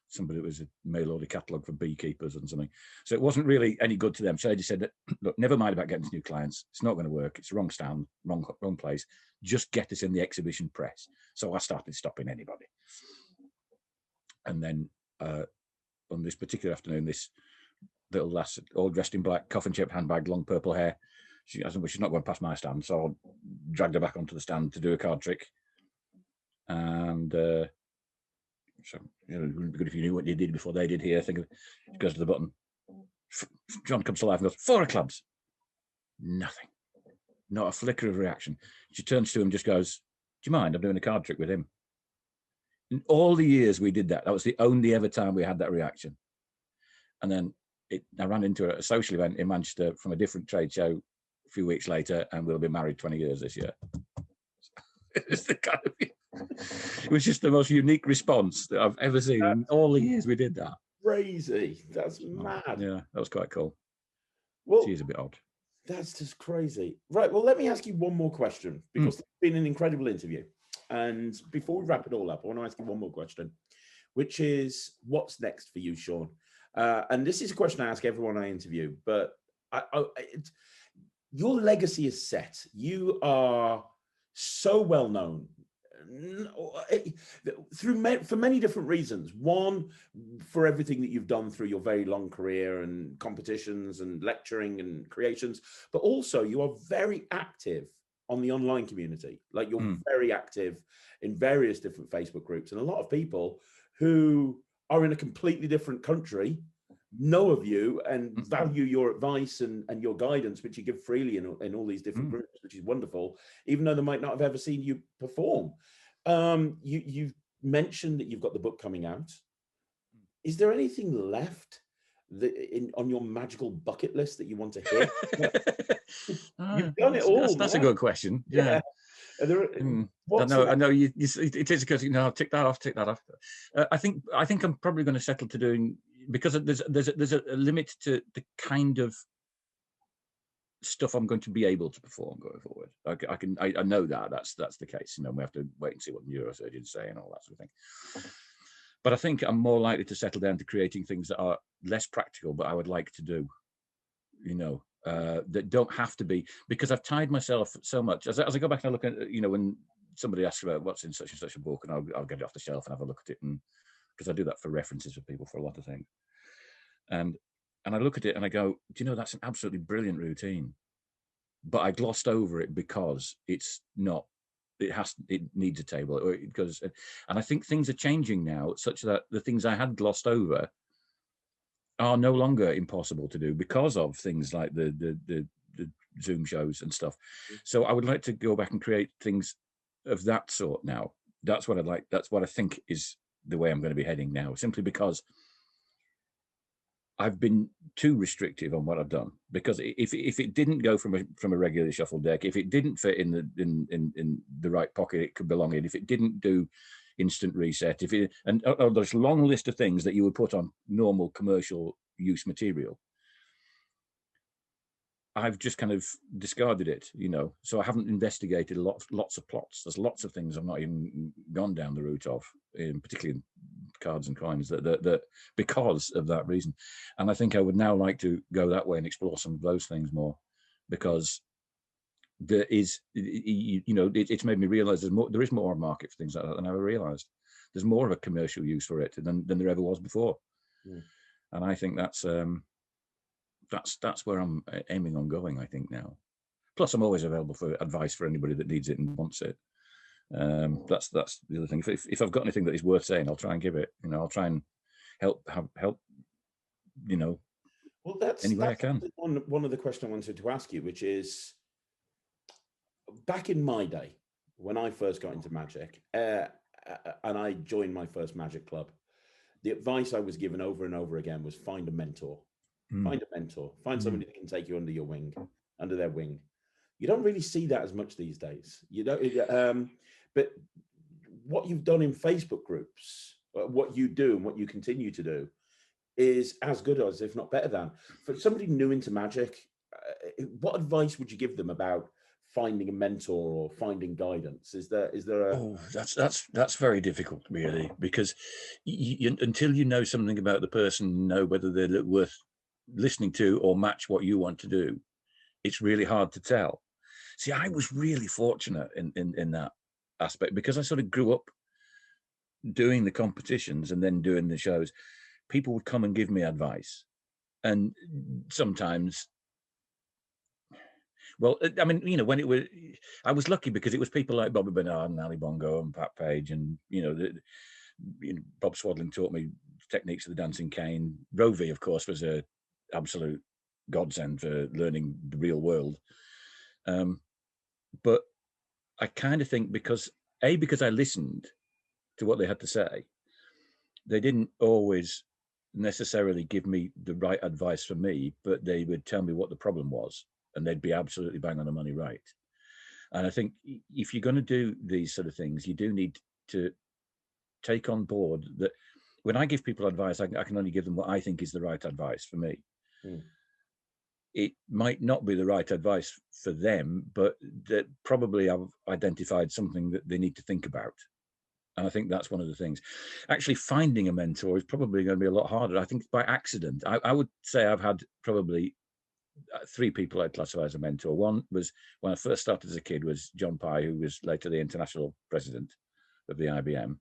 somebody that was a mail order catalogue for beekeepers and something. So it wasn't really any good to them. So I just said, look, never mind about getting new clients. It's not going to work. It's the wrong stand, wrong place. Just get us in the exhibition press. So I started stopping anybody. And then on this particular afternoon, this little lass, all dressed in black, coffin-shaped handbag, long purple hair, she's not going past my stand. So I dragged her back onto the stand to do a card trick. And so, it would be good if you knew what you did before they did here. She goes to the button. John comes to life and goes, 4 of clubs. Nothing. Not a flicker of reaction. She turns to him and just goes, do you mind? I'm doing a card trick with him. In all the years we did that, that was the only ever time we had that reaction. And then I ran into her at a social event in Manchester from a different trade show a few weeks later, and we'll be married 20 years this year. It was just the most unique response that I've ever seen in all the years we did that. Crazy. That's mad. Yeah, that was quite cool. Well, she's a bit odd. That's just crazy. Right. Well, let me ask you one more question, because it's been an incredible interview. And before we wrap it all up, I want to ask you one more question, which is, what's next for you, Shaun? And this is a question I ask everyone I interview, but your legacy is set. You are so well known for many different reasons. One, for everything that you've done through your very long career and competitions and lecturing and creations, but also you are very active on the online community. Like, you're very active in various different Facebook groups, and a lot of people who are in a completely different country know of you and value your advice and your guidance, which you give freely in all these different groups, which is wonderful, even though they might not have ever seen you perform. You've mentioned that you've got the book coming out. Is there anything left on your magical bucket list that you want to hit? You've done it all. That's a good question. Yeah. I know. It is because I'll tick that off. I think I'm probably going to settle to doing, because there's a limit to the kind of stuff I'm going to be able to perform going forward. I know that's the case. We have to wait and see what the neurosurgeons say and all that sort of thing. But I think I'm more likely to settle down to creating things that are less practical, but I would like to do, that don't have to be, because I've tied myself so much. As I go back and I look at, when somebody asks about what's in such and such a book, and I'll get it off the shelf and have a look at it, and because I do that for references for people for a lot of things. And I look at it and I go, do you know, that's an absolutely brilliant routine, but I glossed over it because it's not. It needs a table, or it goes, and I think things are changing now, such that the things I had glossed over are no longer impossible to do because of things like the Zoom shows and stuff. So I would like to go back and create things of that sort now. That's what I'd like. That's what I think is the way I'm going to be heading now, simply because I've been too restrictive on what I've done. Because if it didn't go from a regularly shuffled deck, if it didn't fit in the right pocket it could belong in, if it didn't do instant reset, there's a long list of things that you would put on normal commercial use material, I've just kind of discarded it, so I haven't investigated lots of plots. There's lots of things I've not even gone down the route of, particularly in cards and coins, that because of that reason. And I think I would now like to go that way and explore some of those things more, because there is, it's made me realize there is more market for things like that than I ever realized. There's more of a commercial use for it than there ever was before. And I think that's where I'm aiming on going, I think, now. Plus, I'm always available for advice for anybody that needs it and wants it. That's the other thing. If I've got anything that is worth saying, I'll try and give it. I'll try and help. Well, that's any way I can. One of the questions I wanted to ask you, which is, back in my day when I first got into magic, and I joined my first magic club, the advice I was given over and over again was find a mentor. Find a mentor. Find somebody that can take you under their wing. You don't really see that as much these days. You don't. But what you've done in Facebook groups, what you do and what you continue to do, is as good as, if not better than, for somebody new into magic. What advice would you give them about finding a mentor or finding guidance? Is there a... Oh, that's very difficult, really, because until you know something about the person, know whether they're worth listening to or match what you want to do, it's really hard to tell. See, I was really fortunate in that aspect, because I sort of grew up doing the competitions and then doing the shows. People would come and give me advice, and sometimes, well, I mean, when it was, I was lucky because it was people like Bobby Bernard and Ali Bongo and Pat Page, and Bob Swadlin taught me techniques of the dancing cane. Rovi, of course, was a absolute godsend for learning the real world. But I kind of think because I listened to what they had to say, they didn't always necessarily give me the right advice for me, but they would tell me what the problem was, and they'd be absolutely bang on the money right. And I think if you're going to do these sort of things, you do need to take on board that when I give people advice, I can only give them what I think is the right advice for me. It might not be the right advice for them, but that probably I've identified something that they need to think about. And I think that's one of the things. Actually, finding a mentor is probably going to be a lot harder. I think by accident. I would say I've had probably 3 people I'd classify as a mentor. One was, when I first started as a kid, was John Pye, who was later the international president of the IBM,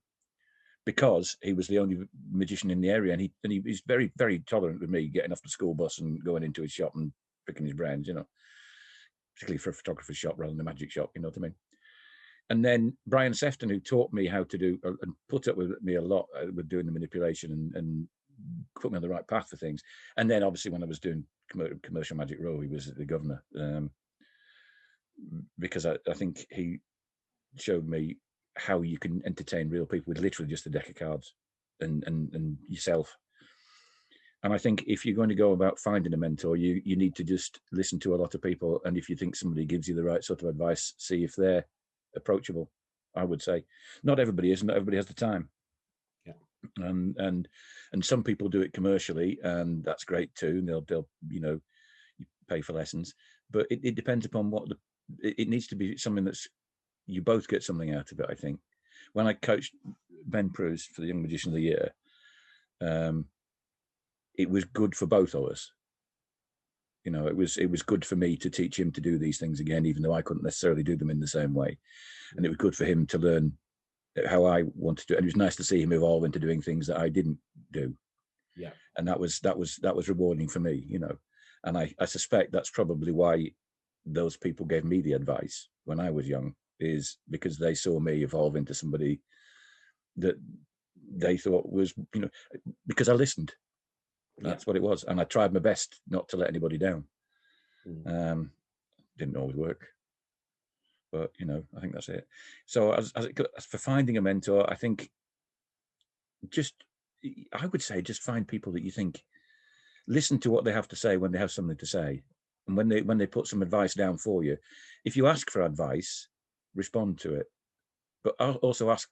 because he was the only magician in the area, and he was very, very tolerant with me getting off the school bus and going into his shop and picking his brains, particularly for a photographer's shop rather than a magic shop, you know what I mean? And then Brian Sefton, who taught me how to do and put up with me a lot with doing the manipulation and put me on the right path for things. And then obviously when I was doing Commercial Magic Row, he was the governor, because I think he showed me how you can entertain real people with literally just a deck of cards and yourself. And I think if you're going to go about finding a mentor, you need to just listen to a lot of people. And if you think somebody gives you the right sort of advice, see if they're approachable. I would say not everybody is, not everybody has the time. Yeah. And some people do it commercially, and that's great too. And they'll you pay for lessons, but it depends upon what it needs to be something that's you both get something out of it. I think when I coached Ben Pruce for the Young Magician of the Year, it was good for both of us. It was good for me to teach him to do these things again, even though I couldn't necessarily do them in the same way. And it was good for him to learn how I wanted to. And it was nice to see him evolve into doing things that I didn't do. Yeah. And that was rewarding for me, And I suspect that's probably why those people gave me the advice when I was young, is because they saw me evolve into somebody that they thought was, because I listened. That's what it was. And I tried my best not to let anybody down. Didn't always work, but I think that's it. So as for finding a mentor, I think I would say just find people that you think, listen to what they have to say when they have something to say. And when they put some advice down for you, if you ask for advice, respond to it. But also ask,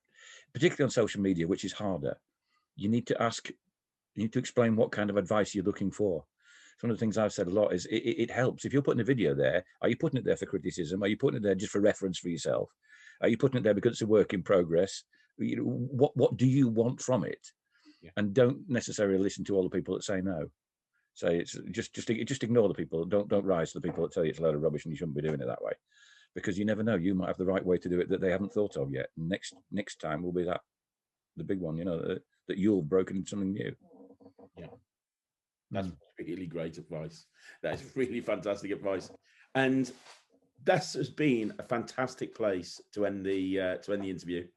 particularly on social media, which is harder, you need to explain what kind of advice you're looking for. It's one of the things I've said a lot is it helps. If you're putting a video there, are you putting it there for criticism? Are you putting it there just for reference for yourself? Are you putting it there because it's a work in progress? What do you want from it? Yeah. And don't necessarily listen to all the people that say no. So it's just ignore the people. Don't rise to the people that tell you it's a load of rubbish and you shouldn't be doing it that way, because you never know. You might have the right way to do it that they haven't thought of yet. Next time will be the big one. That you've broken something new. Yeah, that's really great advice. That is really fantastic advice, and this has been a fantastic place to end the interview.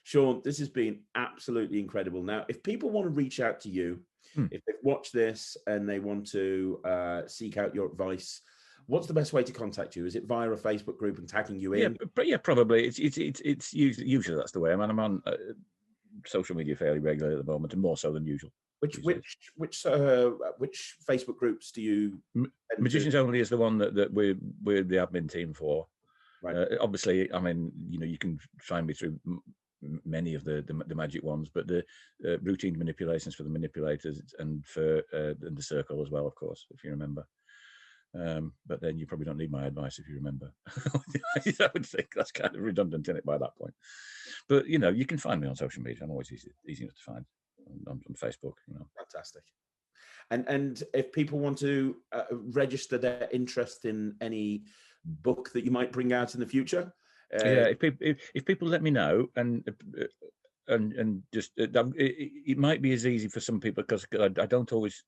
Shaun, this has been absolutely incredible. Now, if people want to reach out to you, if they've watched this and they want to seek out your advice, what's the best way to contact you? Is it via a Facebook group and tagging you in? Yeah, probably. It's usually that's the way. I'm on social media fairly regularly at the moment, and more so than usual. Which Facebook groups do you? Magicians Only is the one that we're the admin team for. Right. Obviously, I mean, you can find me through many of the magic ones, but the routine manipulations for the manipulators and for the circle as well, of course, if you remember. But then you probably don't need my advice if you remember. I would think that's kind of redundant in it by that point. But you can find me on social media. I'm always easy enough to find on Facebook. Fantastic. And if people want to register their interest in any book that you might bring out in the future, if people let me know, and just it might be as easy for some people, because I don't always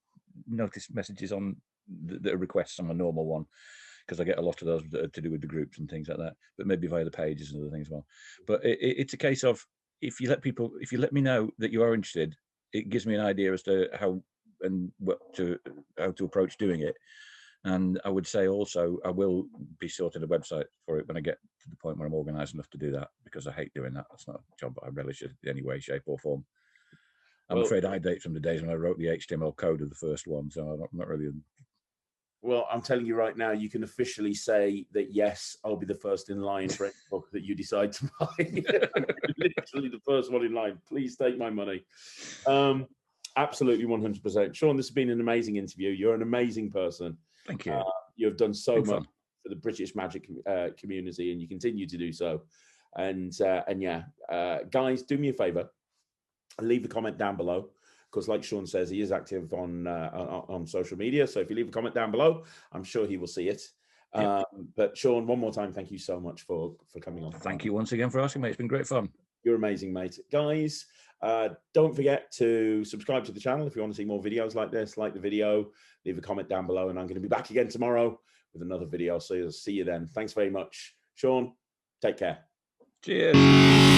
notice messages on that are requests on a normal one, because I get a lot of those that are to do with the groups and things like that, but maybe via the pages and other things as well. But it's a case of, if you let me know that you are interested, it gives me an idea as to how to approach doing it. And I would say also, I will be sorting a website for it when I get to the point where I'm organised enough to do that, because I hate doing that. That's not a job I relish in any way, shape or form. I'm afraid I date from the days when I wrote the HTML code of the first one, so I'm not really... Well, I'm telling you right now, you can officially say that, yes, I'll be the first in line for any book that you decide to buy. Literally the first one in line. Please take my money. Absolutely 100%. Shaun, this has been an amazing interview. You're an amazing person. Thank you. You have done so much for the British magic community, and you continue to do so. And guys, do me a favor. Leave a comment down below, because like Shaun says, he is active on social media. So if you leave a comment down below, I'm sure he will see it. Yep. But Shaun, one more time, thank you so much for coming on. Thank you once again for asking, mate. It's been great fun. You're amazing, mate. Guys, don't forget to subscribe to the channel if you want to see more videos like this. Like the video, leave a comment down below, and I'm going to be back again tomorrow with another video. So I'll see you then. Thanks very much. Shaun, take care. Cheers.